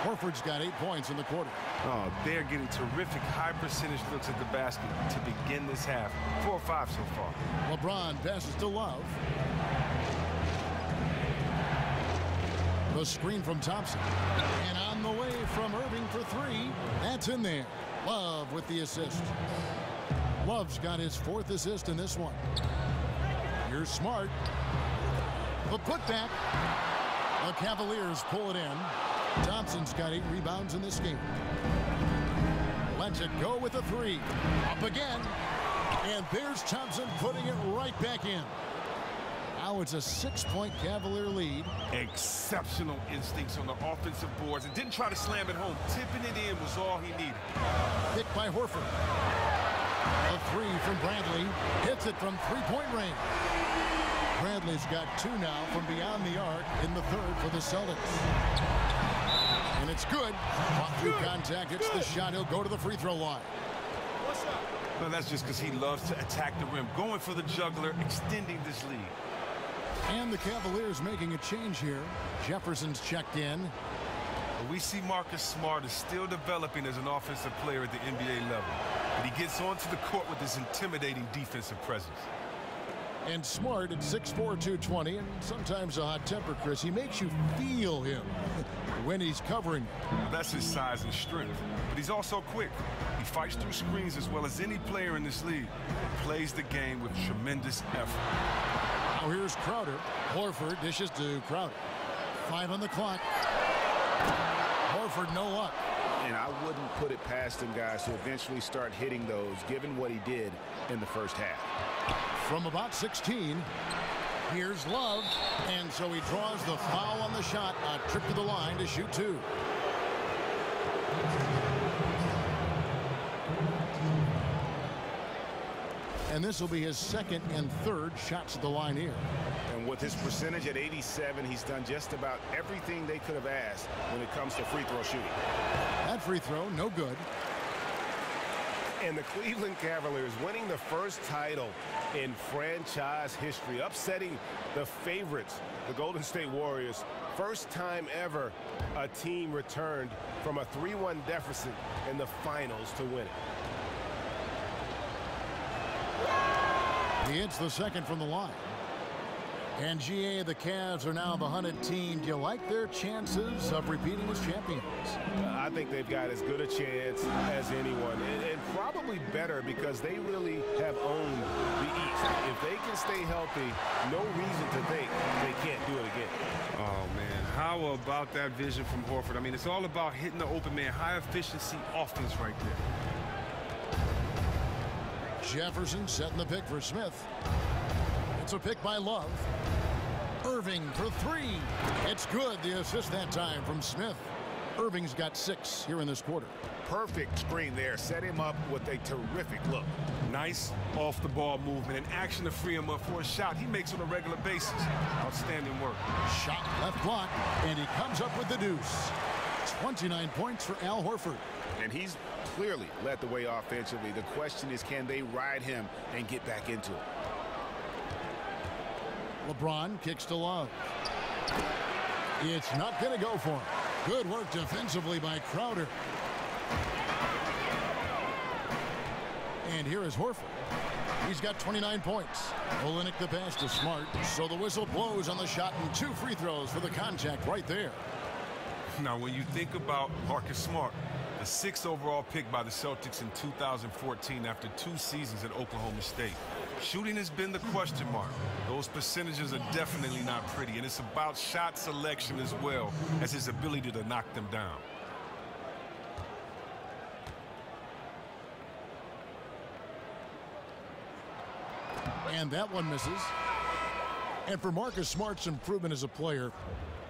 Horford's got 8 points in the quarter. Oh, they're getting terrific high percentage looks at the basket to begin this half. 4 or 5 so far. LeBron passes to Love. The screen from Thompson. And on the way from Irving for 3. That's in there. Love with the assist. Love's got his 4th assist in this one. Here's Smart. The putback. The Cavaliers pull it in. Thompson's got 8 rebounds in this game. Lets it go with a 3. Up again. And there's Thompson putting it right back in. Now it's a 6-point Cavalier lead. Exceptional instincts on the offensive boards and didn't try to slam it home. Tipping it in was all he needed. Picked by Horford. A 3 from Bradley. Hits it from 3-point range. Bradley's got 2 now from beyond the arc in the 3rd for the Celtics. And it's good. Caught through contact. Hits the shot. He'll go to the free throw line. Well, that's just because he loves to attack the rim. Going for the juggler, extending this lead. And the Cavaliers making a change here. Jefferson's checked in. We see Marcus Smart is still developing as an offensive player at the NBA level. But he gets onto the court with his intimidating defensive presence. And Smart at 6'4", 220, and sometimes a hot temper, Chris. He makes you feel him when he's covering. Well, that's his size and strength. But he's also quick. He fights through screens as well as any player in this league. Plays the game with tremendous effort. Now here's Crowder. Horford dishes to Crowder. 5 on the clock. Horford no luck. And I wouldn't put it past him, guys, to eventually start hitting those, given what he did in the first half. From about 16, here's Love. And so he draws the foul on the shot. A trip to the line to shoot 2. And this will be his 2nd and 3rd shots at the line here. And with his percentage at 87, he's done just about everything they could have asked when it comes to free throw shooting. That free throw, no good. And the Cleveland Cavaliers winning the first title in franchise history, upsetting the favorites, the Golden State Warriors. First time ever a team returned from a 3-1 deficit in the finals to win it. He hits the 2nd from the line. And GA, the Cavs are now the hunted team. Do you like their chances of repeating as champions? I think they've got as good a chance as anyone, and probably better because they really have owned the East. If they can stay healthy, no reason to think they can't do it again. Oh, man. How about that vision from Horford? I mean, it's all about hitting the open man. High efficiency offense right there. Jefferson setting the pick for Smith. It's a pick by Love. Irving for 3. It's good. The assist that time from Smith. Irving's got 6 here in this quarter. Perfect screen there. Set him up with a terrific look. Nice off-the-ball movement and action to free him up for a shot he makes on a regular basis. Outstanding work. Shot left block, and he comes up with the deuce. 29 points for Al Horford. And he's clearly led the way offensively. The question is, can they ride him and get back into it? LeBron kicks to Love. It's not going to go for him. Good work defensively by Crowder. And here is Horford. He's got 29 points. Olenek the pass to Smart. So the whistle blows on the shot and 2 free throws for the contact right there. Now, when you think about Marcus Smart, the 6th overall pick by the Celtics in 2014 after 2 seasons at Oklahoma State. Shooting has been the question mark. Those percentages are definitely not pretty, and it's about shot selection as well as his ability to knock them down. And that one misses. And for Marcus Smart's improvement as a player,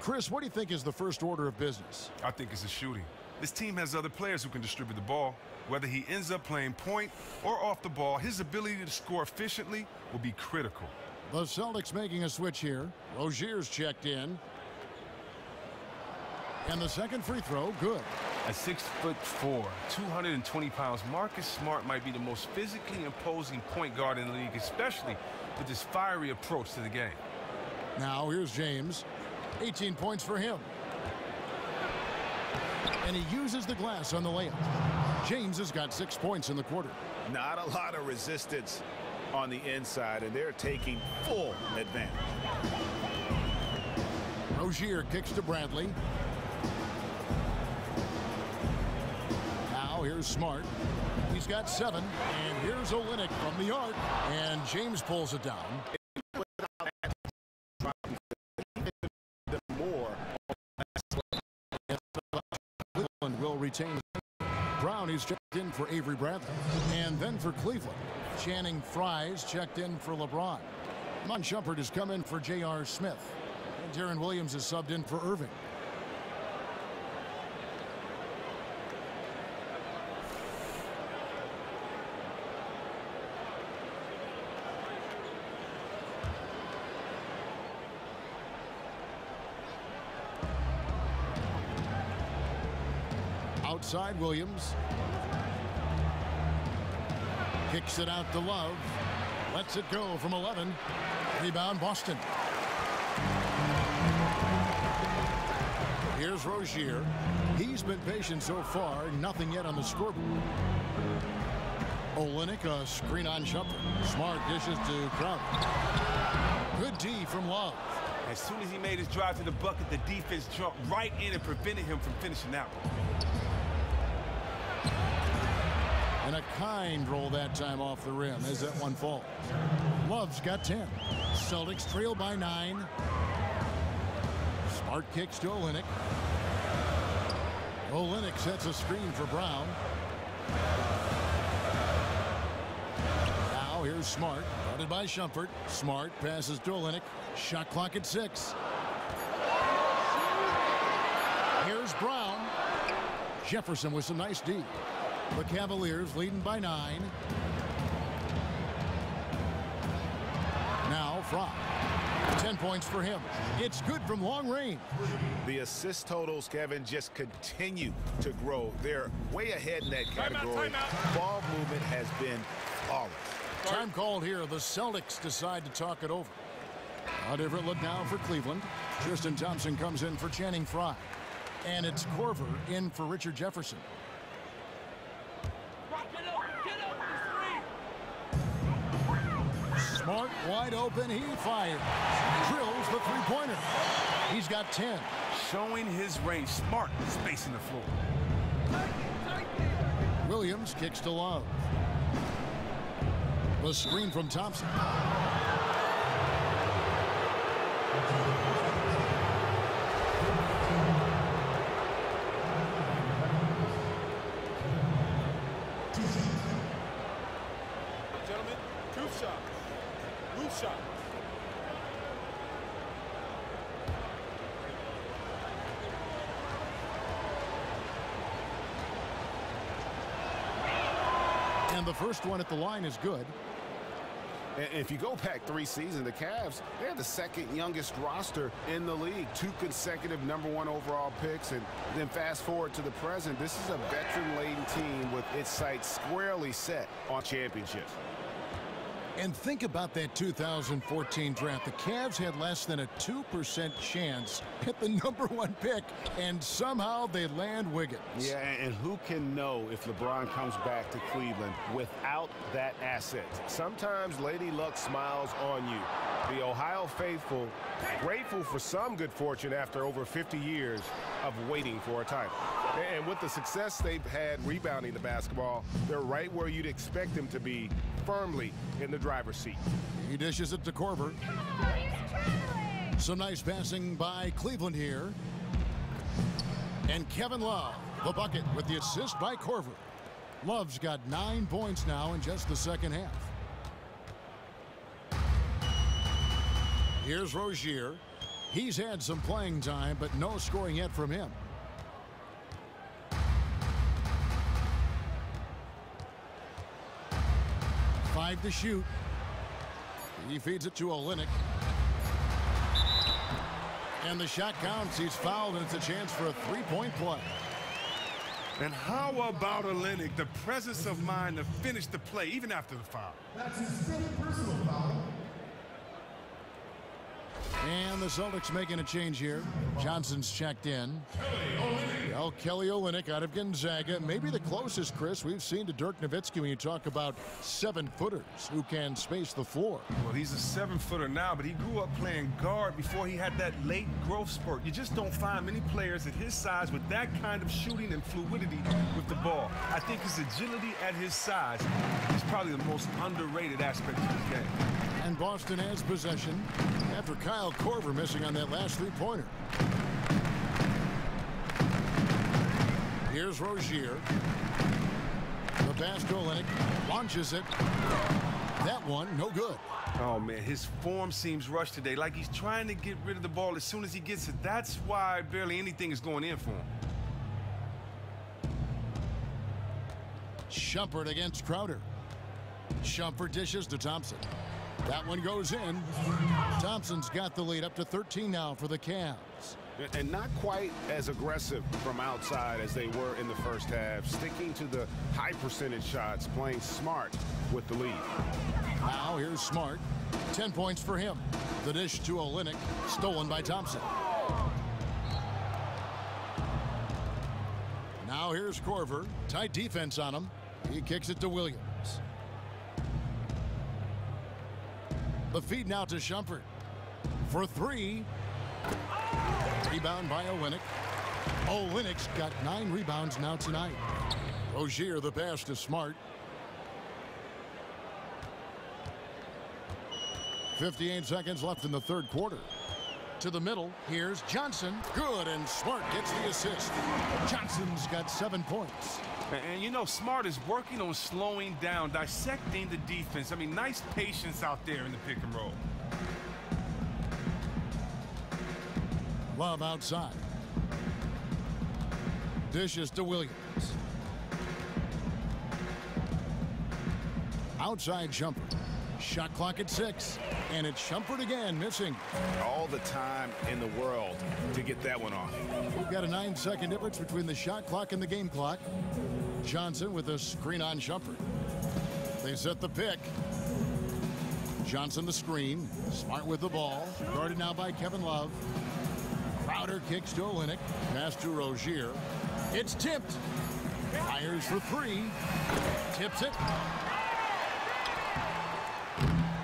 Chris, what do you think is the first order of business? I think it's the shooting. This team has other players who can distribute the ball. Whether he ends up playing point or off the ball, his ability to score efficiently will be critical. The Celtics making a switch here. Rozier's checked in. And the 2nd free throw, good. At 6'4", 220 pounds, Marcus Smart might be the most physically imposing point guard in the league, especially with his fiery approach to the game. Now here's James. 18 points for him. And he uses the glass on the layup. James has got 6 points in the quarter. Not a lot of resistance on the inside, and they're taking full advantage. Rozier kicks to Bradley. Now here's Smart. He's got 7. And here's Olynyk from the arc. And James pulls it down. Cleveland will retain. Brown is checked in for Avery Bradley. And then for Cleveland, Channing Frye's checked in for LeBron. Mon Shumpert has come in for J.R. Smith. And Darren Williams is subbed in for Irving. Outside Williams. Kicks it out to Love. Lets it go from 11. Rebound Boston. Here's Rozier. He's been patient so far. Nothing yet on the scoreboard. Olynyk, a screen on Shumpert. Smart dishes to Crowder. Good D from Love. As soon as he made his drive to the bucket, the defense jumped right in and prevented him from finishing out. And a kind roll that time off the rim as that one falls. Love's got 10. Celtics trail by 9. Smart kicks to Olynyk. Olynyk sets a screen for Brown. Now here's Smart. Guarded by Shumpert. Smart passes to Olynyk. Shot clock at 6. Here's Brown. Jefferson with some nice D. The Cavaliers leading by 9. Now Frye. 10 points for him. It's good from long range. The assist totals, Kevin, just continue to grow. They're way ahead in that category. Ball movement has been flawless. Time called here. The Celtics decide to talk it over. A different look now for Cleveland. Tristan Thompson comes in for Channing Frye. And it's Korver in for Richard Jefferson. Smart wide open. He fires. Drills the three-pointer. He's got 10. Showing his range. Smart spacing the floor. Williams kicks to Love. The screen from Thompson. Gentlemen, two shots. Loose shot. And the first one at the line is good. And if you go back 3 seasons, the Cavs, they're the second youngest roster in the league. 2 consecutive #1 overall picks. And then fast forward to the present, this is a veteran-laden team with its sights squarely set on championships. And think about that 2014 draft. The Cavs had less than a 2% chance at the #1 pick, and somehow they land Wiggins. Yeah, and who can know if LeBron comes back to Cleveland without that asset? Sometimes Lady Luck smiles on you. The Ohio faithful grateful for some good fortune after over 50 years of waiting for a title. And with the success they've had rebounding the basketball, they're right where you'd expect them to be, firmly in the driver's seat. He dishes it to Korver. Some nice passing by Cleveland here. And Kevin Love, the bucket with the assist by Korver. Love's got 9 points now in just the second half. Here's Rozier. He's had some playing time, but no scoring yet from him. Five to shoot. He feeds it to Olynyk. And the shot counts. He's fouled, and it's a chance for a three-point play. And how about Olynyk, the presence of mind to finish the play, even after the foul? That's his 5th personal foul. And the Celtics making a change here. Johnson's checked in. Well, Kelly Olynyk out of Gonzaga. Maybe the closest, Chris, we've seen to Dirk Nowitzki when you talk about 7-footers who can space the floor. Well, he's a 7-footer now, but he grew up playing guard before he had that late growth spurt. You just don't find many players at his size with that kind of shooting and fluidity with the ball. I think his agility at his size is probably the most underrated aspect of his game. And Boston has possession after Kyle Korver missing on that last three-pointer. Here's Rozier. The pass to Olynyk. Launches it. That one, no good. Oh, man, his form seems rushed today, like he's trying to get rid of the ball as soon as he gets it. That's why barely anything is going in for him. Shumpert against Crowder. Shumpert dishes to Thompson. That one goes in. Thompson's got the lead up to 13 now for the Cavs. And not quite as aggressive from outside as they were in the first half. Sticking to the high percentage shots, playing smart with the lead. Now here's Smart. 10 points for him. The dish to Olynyk, stolen by Thompson. Now here's Korver. Tight defense on him. He kicks it to Williams. The feed now to Shumpert. For three. Rebound by Olynyk. Olynyk's got 9 rebounds now tonight. Rozier the pass to Smart. 58 seconds left in the third quarter. To the middle, here's Johnson. Good, and Smart gets the assist. Johnson's got 7 points. And you know, Smart is working on slowing down, dissecting the defense. I mean, nice patience out there in the pick and roll. Love outside. Dishes to Williams. Outside Shumpert. Shot clock at 6. And it's Shumpert again, missing. All the time in the world to get that one off. We've got a 9-second difference between the shot clock and the game clock. Johnson with a screen on Shumpert. They set the pick. Johnson the screen. Smart with the ball. Guarded now by Kevin Love. Crowder kicks to Olynyk. Pass to Rozier. It's tipped. Fires for 3. Tips it.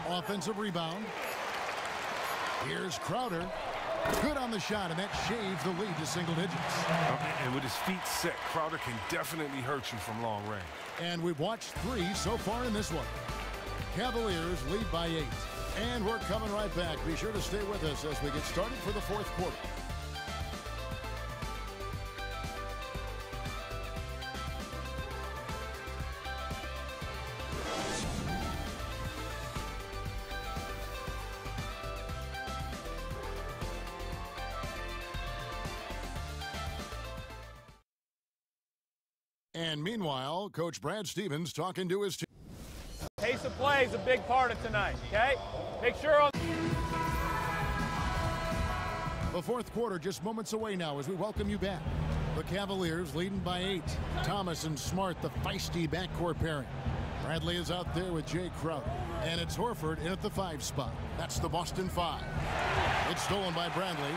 Offensive rebound. Here's Crowder. Good on the shot, and that shaves the lead to single digits. And with his feet set, Crowder can definitely hurt you from long range. And we've watched 3 so far in this one. Cavaliers lead by 8. And we're coming right back. Be sure to stay with us as we get started for the fourth quarter. And meanwhile, Coach Brad Stevens talking to his team. Pace of play is a big part of tonight, okay? Make sure on the fourth quarter just moments away now as we welcome you back. The Cavaliers leading by 8. Thomas and Smart, the feisty backcourt pairing. Bradley is out there with Jay Crowder. And it's Horford in at the 5 spot. That's the Boston 5. It's stolen by Bradley.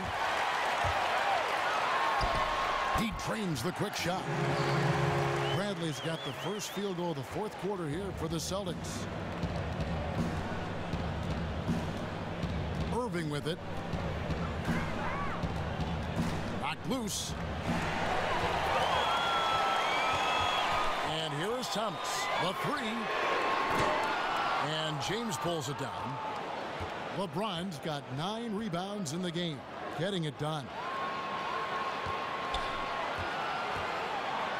He trains the quick shot. Bradley's got the first field goal of the fourth quarter here for the Celtics. Irving with it. Knocked loose. And here is Thomas. The 3. And James pulls it down. LeBron's got 9 rebounds in the game. Getting it done.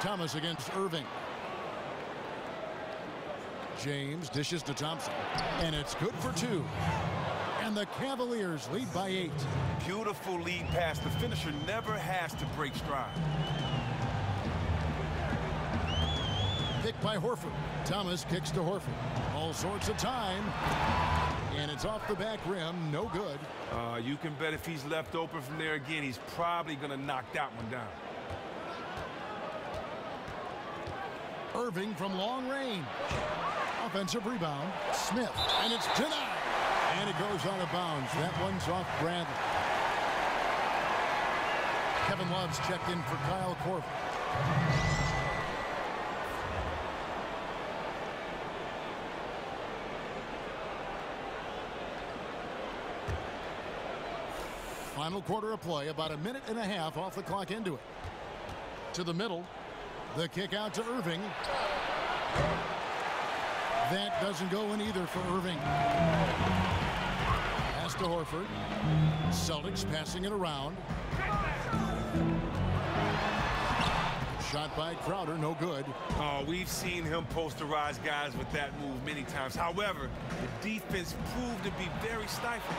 Thomas against Irving. James dishes to Thompson. And it's good for 2. And the Cavaliers lead by 8. Beautiful lead pass. The finisher never has to break stride. Pick by Horford. Thomas kicks to Horford. All sorts of time. And it's off the back rim. No good. You can bet if he's left open from there again, he's probably going to knock that one down. Irving from long range. Offensive rebound. Smith. And it's denied. And it goes out of bounds. That one's off Bradley. Kevin Love's checked in for Kyle Korver. Final quarter of play, about a minute and a half off the clock into it. To the middle. The kick out to Irving. That doesn't go in either for Irving. Pass to Horford. Celtics passing it around. Shot by Crowder, no good. Oh, we've seen him posterize guys with that move many times. However, the defense proved to be very stifling.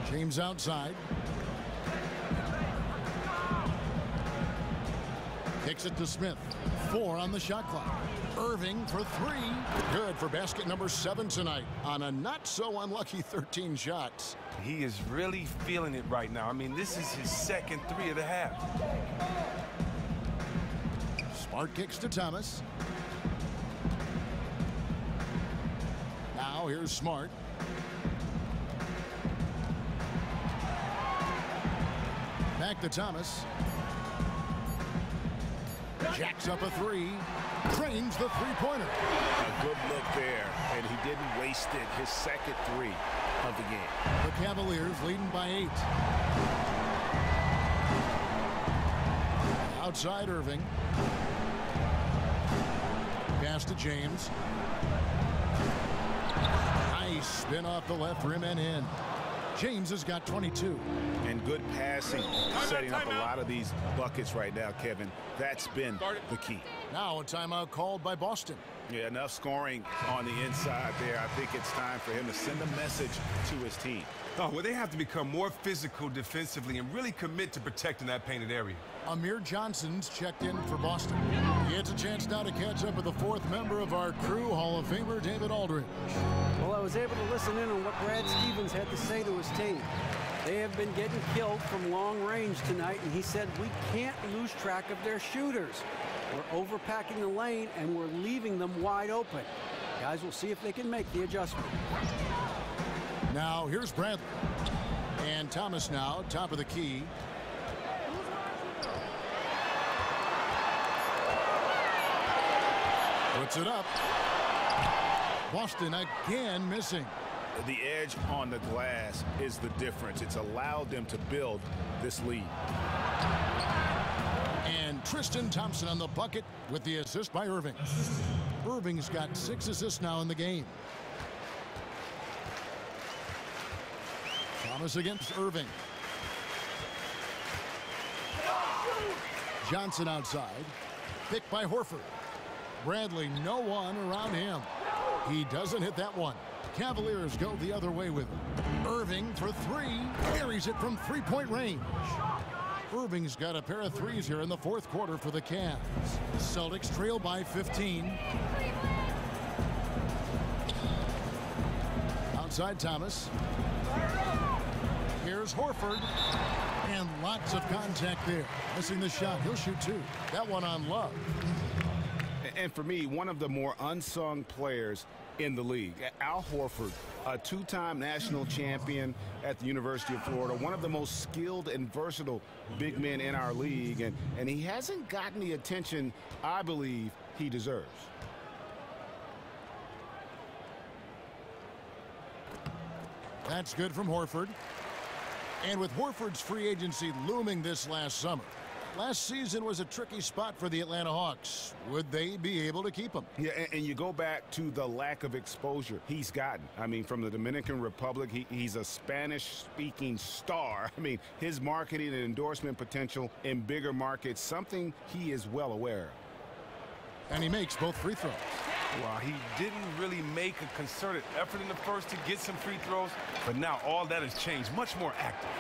James outside. Kicks it to Smith. 4 on the shot clock. Irving for 3. Good for basket number 7 tonight on a not so unlucky 13 shots. He is really feeling it right now. I mean, this is his second 3 of the half. Smart kicks to Thomas. Now here's Smart. Back to Thomas. Jacks up a 3. Drains the three-pointer. A good look there, and he didn't waste it. His second 3 of the game. The Cavaliers leading by 8. Outside Irving. Pass to James. Nice spin off the left rim and in. James has got 22. And good passing, setting up a lot of these buckets right now, Kevin. That's been the key. Now a timeout called by Boston. Yeah, enough scoring on the inside there. I think it's time for him to send a message to his team. Oh, well, they have to become more physical defensively and really commit to protecting that painted area. Amir Johnson's checked in for Boston. He gets a chance now to catch up with the 4th member of our crew, Hall of Famer David Aldridge. Well, I was able to listen in on what Brad Stevens had to say to his team. They have been getting killed from long range tonight, and he said we can't lose track of their shooters. We're overpacking the lane, and we're leaving them wide open. Guys will see if they can make the adjustment. Now here's Bradley. And Thomas now, top of the key. Puts it up. Boston again missing. The edge on the glass is the difference. It's allowed them to build this lead. And Tristan Thompson on the bucket with the assist by Irving. Irving's got 6 assists now in the game. Thomas against Irving. Johnson outside. Picked by Horford. Bradley, no one around him. He doesn't hit that one. Cavaliers go the other way with him. Irving for 3. Carries it from 3-point range. Irving's got a pair of 3s here in the 4th quarter for the Cavs. Celtics trail by 15. Outside Thomas. Here's Horford. And lots of contact there. Missing the shot. He'll shoot 2. That one on Love. And for me, one of the more unsung players in the league, Al Horford, a 2-time national champion at the University of Florida, one of the most skilled and versatile big men in our league, and he hasn't gotten the attention I believe he deserves. That's good from Horford. And with Horford's free agency looming this last summer, last season was a tricky spot for the Atlanta Hawks. Would they be able to keep him? Yeah, and you go back to the lack of exposure he's gotten. I mean, from the Dominican Republic, he's a Spanish-speaking star. I mean, his marketing and endorsement potential in bigger markets, something he is well aware of. And he makes both free throws. Well, he didn't really make a concerted effort in the first to get some free throws, but now all that has changed. Much more active.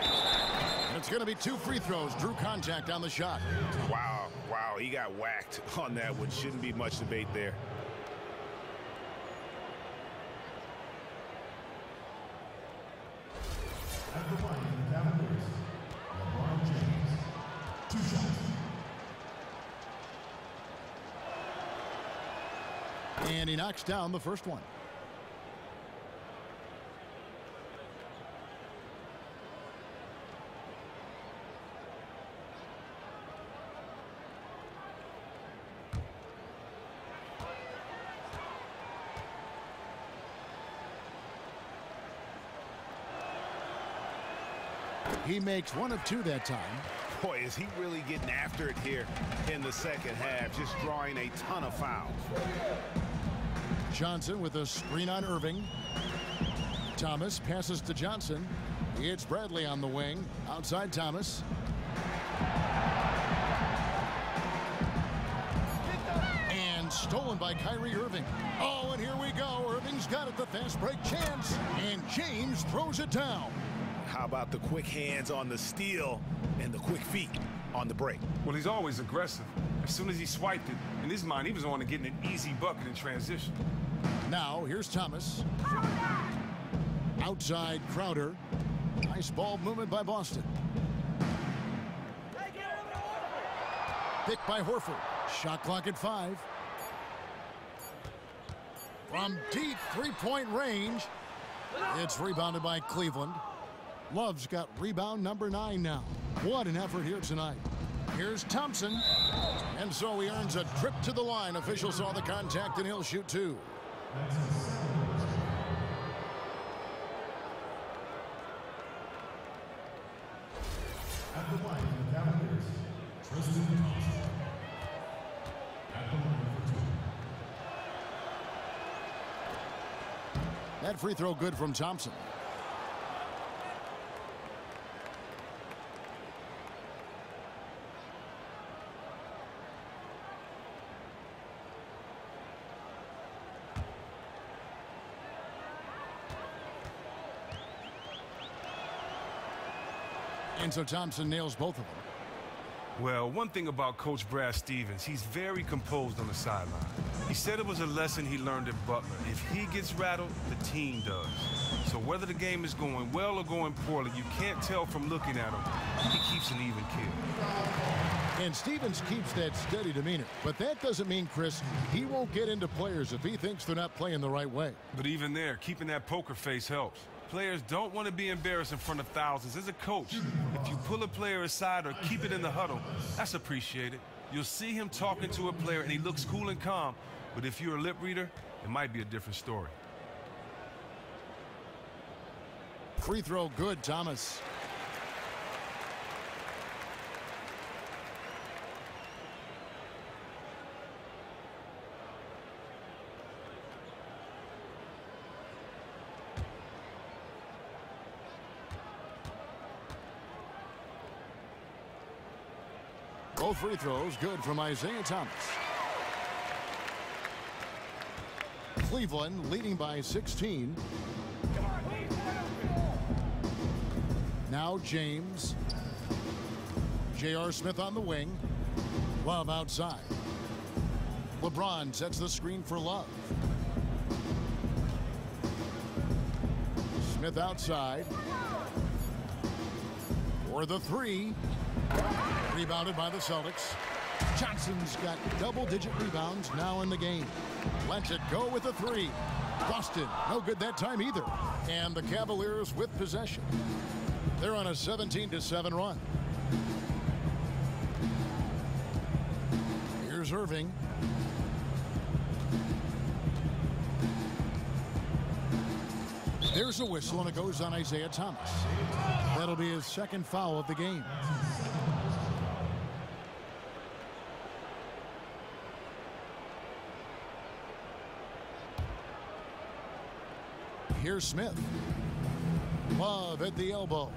And it's going to be 2 free throws. Drew contact on the shot. Wow, he got whacked on that one. Shouldn't be much debate there. At the line, the Cavaliers, LeBron James. 2 shots. And he knocks down the first one. He makes one of two that time. Boy, is he really getting after it here in the second half, just drawing a ton of fouls. Johnson with a screen on Irving. Thomas passes to Johnson. It's Bradley on the wing. Outside Thomas. And stolen by Kyrie Irving. Oh, and here we go. Irving's got it, the fast break chance. And James throws it down. How about the quick hands on the steal and the quick feet on the break? Well, he's always aggressive. As soon as he swiped it, in his mind, he was on to getting an easy bucket in transition. Now, here's Thomas. Outside Crowder. Nice ball movement by Boston. Picked by Horford. Shot clock at 5. From deep three-point range. It's rebounded by Cleveland. Love's got rebound number 9 now. What an effort here tonight. Here's Thompson. And so he earns a trip to the line. Officials saw the contact and he'll shoot 2. At the line for the Cavaliers, Tristan Thompson. At the line for 2. That free throw good from Thompson. And so Thompson nails both of them. Well, one thing about Coach Brad Stevens, he's very composed on the sideline. He said it was a lesson he learned at Butler. If he gets rattled, the team does. So whether the game is going well or going poorly, you can't tell from looking at him. He keeps an even keel. And Stevens keeps that steady demeanor. But that doesn't mean, Chris, he won't get into players if he thinks they're not playing the right way. But even there, keeping that poker face helps. Players don't want to be embarrassed in front of thousands. As a coach, if you pull a player aside or keep it in the huddle, that's appreciated. You'll see him talking to a player and he looks cool and calm. But if you're a lip reader, it might be a different story. Free throw good, Thomas. Both free throws good from Isaiah Thomas. Cleveland leading by 16. Now James. J.R. Smith on the wing. Love outside. LeBron sets the screen for Love. Smith outside. For the 3. Rebounded by the Celtics. Johnson's got double-digit rebounds now in the game. Lets it go with the 3. Boston, no good that time either. And the Cavaliers with possession. They're on a 17-7 run. Here's Irving. There's a whistle, and it goes on Isaiah Thomas. That'll be his second foul of the game. Here's Smith. Love at the elbow.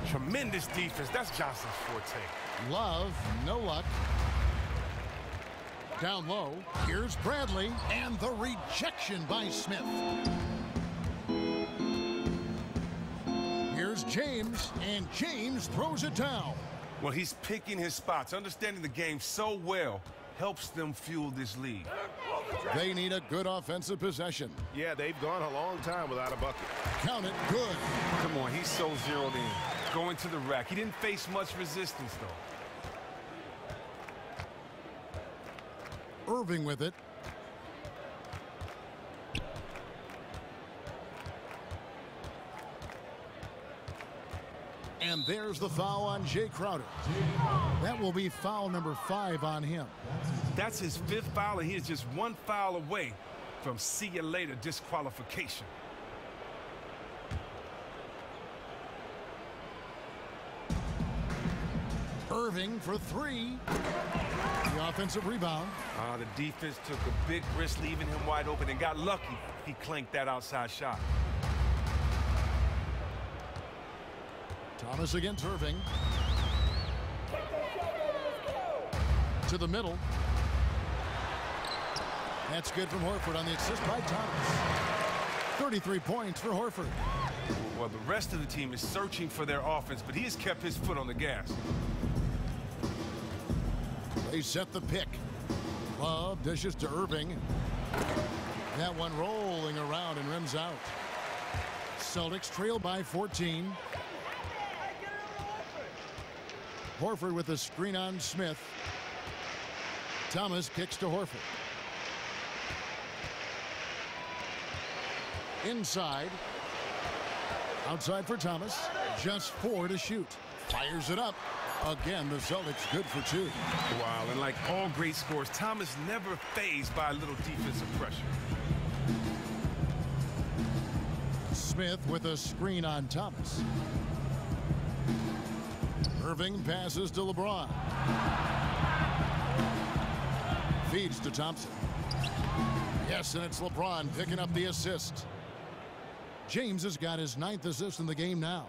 Tremendous defense. That's Johnson's forte. Love, no luck. Down low. Here's Bradley. And the rejection by Smith. Here's James. And James throws it down. Well, he's picking his spots. Understanding the game so well helps them fuel this lead. They need a good offensive possession. Yeah, they've gone a long time without a bucket. Count it good. Come on, he's so zeroed in. Going to the rack. He didn't face much resistance, though. Irving with it. And there's the foul on Jay Crowder. That will be foul number 5 on him. That's his 5th foul, and he is just one foul away from see you later disqualification. Irving for 3. The offensive rebound. The defense took a big risk leaving him wide open and got lucky. He clanked that outside shot. Thomas against Irving. To the middle. That's good from Horford on the assist by Thomas. 33 points for Horford. Well, the rest of the team is searching for their offense, but he has kept his foot on the gas. They set the pick. Love dishes to Irving. That one rolling around and rims out. Celtics trail by 14. Horford with a screen on Smith. Thomas kicks to Horford. Inside. Outside for Thomas. Just 4 to shoot. Fires it up. Again, the Celtics good for 2. Wow, and like all great scores, Thomas never fazed by a little defensive pressure. Smith with a screen on Thomas. Irving passes to LeBron. Feeds to Thompson. Yes, and it's LeBron picking up the assist. James has got his 9th assist in the game now.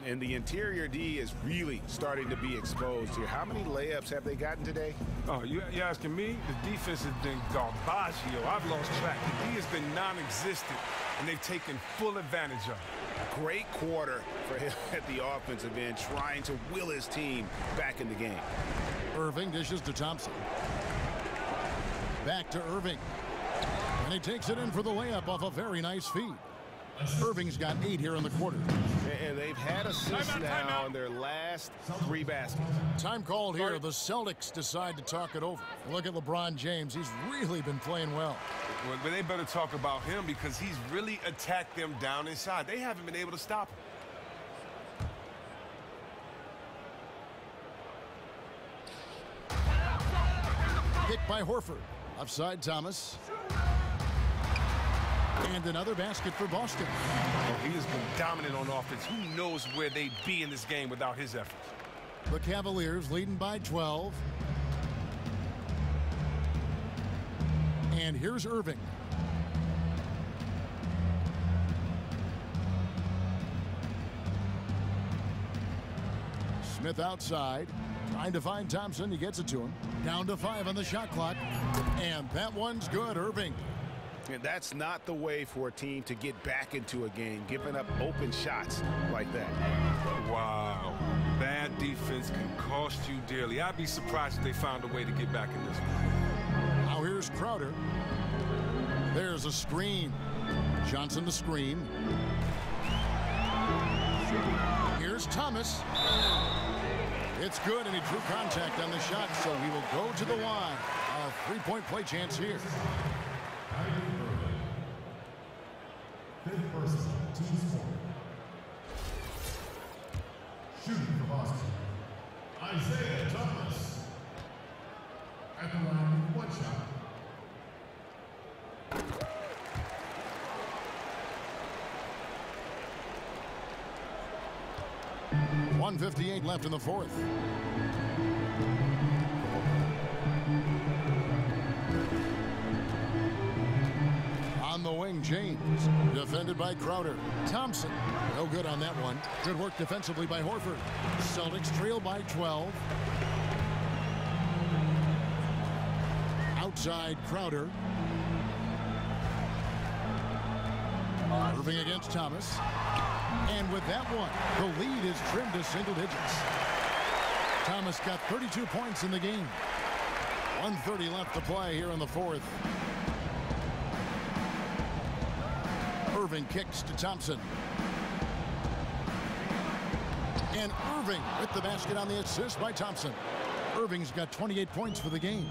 And the interior D is really starting to be exposed here. How many layups have they gotten today? Oh, you're asking me? The defense has been garbaggio. I've lost track. The D has been non-existent, and they've taken full advantage of it. Great quarter for him at the offensive end, trying to will his team back in the game. Irving dishes to Thompson. Back to Irving. And he takes it in for the layup off a very nice feed. Irving's got 8 here in the quarter. And they've had assists now in their last 3 baskets. Time called here. The Celtics decide to talk it over. Look at LeBron James. He's really been playing well. But they better talk about him because he's really attacked them down inside. They haven't been able to stop him. Picked by Horford. Offside Thomas. And another basket for Boston. Well, he has been dominant on offense. Who knows where they'd be in this game without his efforts? The Cavaliers leading by 12. And here's Irving. Smith outside. Trying to find Thompson. He gets it to him. Down to 5 on the shot clock. And that one's good. Irving. And that's not the way for a team to get back into a game, giving up open shots like that. Wow. Bad defense can cost you dearly. I'd be surprised if they found a way to get back in this one. Now here's Crowder. There's a screen. Johnson the screen. Here's Thomas. It's good, and he drew contact on the shot, so he will go to the line. A 3-point play chance here. Fifth person, team score. Shooting for Boston, Isaiah Thomas. At the line, 1 shot. .158 left in the 4th. On the wing, James. Defended by Crowder. Thompson. No good on that one. Good work defensively by Horford. Celtics trail by 12. Outside Crowder. Irving against Thomas. And with that one, the lead is trimmed to single digits. Thomas got 32 points in the game. 1:30 left to play here in the 4th. Irving kicks to Thompson. And Irving with the basket on the assist by Thompson. Irving's got 28 points for the game.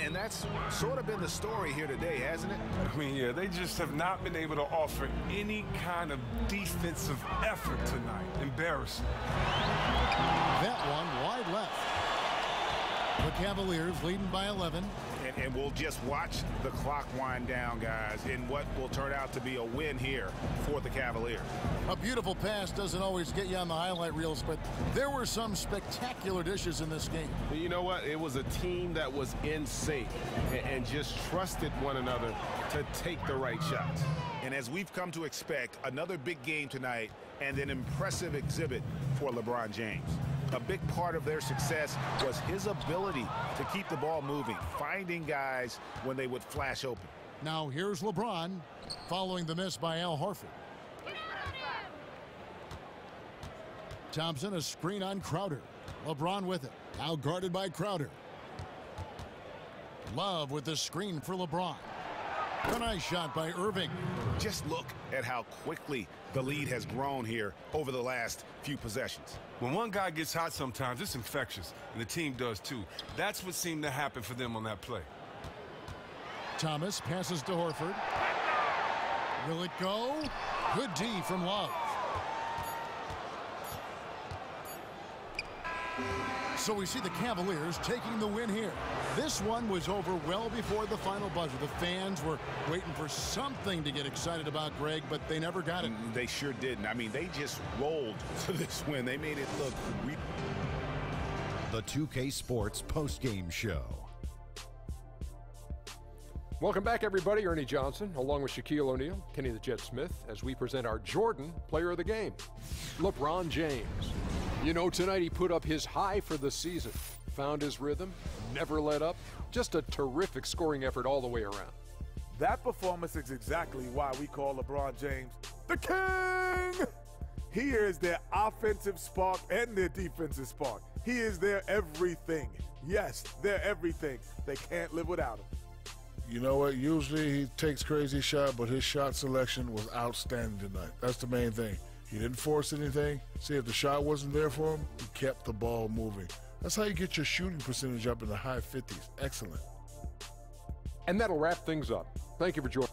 And that's sort of been the story here today, hasn't it? I mean, yeah, they just have not been able to offer any kind of defensive effort tonight. Embarrassing. That one wide left. The Cavaliers leading by 11. And we'll just watch the clock wind down, guys, in what will turn out to be a win here for the Cavaliers. A beautiful pass doesn't always get you on the highlight reels, but there were some spectacular dishes in this game. You know what? It was a team that was in sync and just trusted one another to take the right shots. And as we've come to expect, another big game tonight and an impressive exhibit for LeBron James. A big part of their success was his ability to keep the ball moving, finding guys when they would flash open. Now here's LeBron following the miss by Al Horford. Thompson, a screen on Crowder. LeBron with it. Now guarded by Crowder. Love with the screen for LeBron. A nice shot by Irving. Just look at how quickly the lead has grown here over the last few possessions. When one guy gets hot sometimes, it's infectious, and the team does too. That's what seemed to happen for them on that play. Thomas passes to Horford. Will it go? Good D from Love. So we see the Cavaliers taking the win here. This one was over well before the final buzzer. The fans were waiting for something to get excited about, Greg, but they never got it. They sure didn't. I mean, they just rolled to this win. They made it look real. The 2K Sports postgame show. Welcome back, everybody. Ernie Johnson, along with Shaquille O'Neal, Kenny the Jet Smith, as we present our Jordan Player of the Game, LeBron James. You know, tonight he put up his high for the season, found his rhythm, never let up. Just a terrific scoring effort all the way around. That performance is exactly why we call LeBron James the King. He is their offensive spark and their defensive spark. He is their everything. Yes, they're everything. They can't live without him. You know what? Usually he takes crazy shot, but his shot selection was outstanding tonight. That's the main thing. He didn't force anything. See, if the shot wasn't there for him, he kept the ball moving. That's how you get your shooting percentage up in the high 50s. Excellent. And that'll wrap things up. Thank you for joining.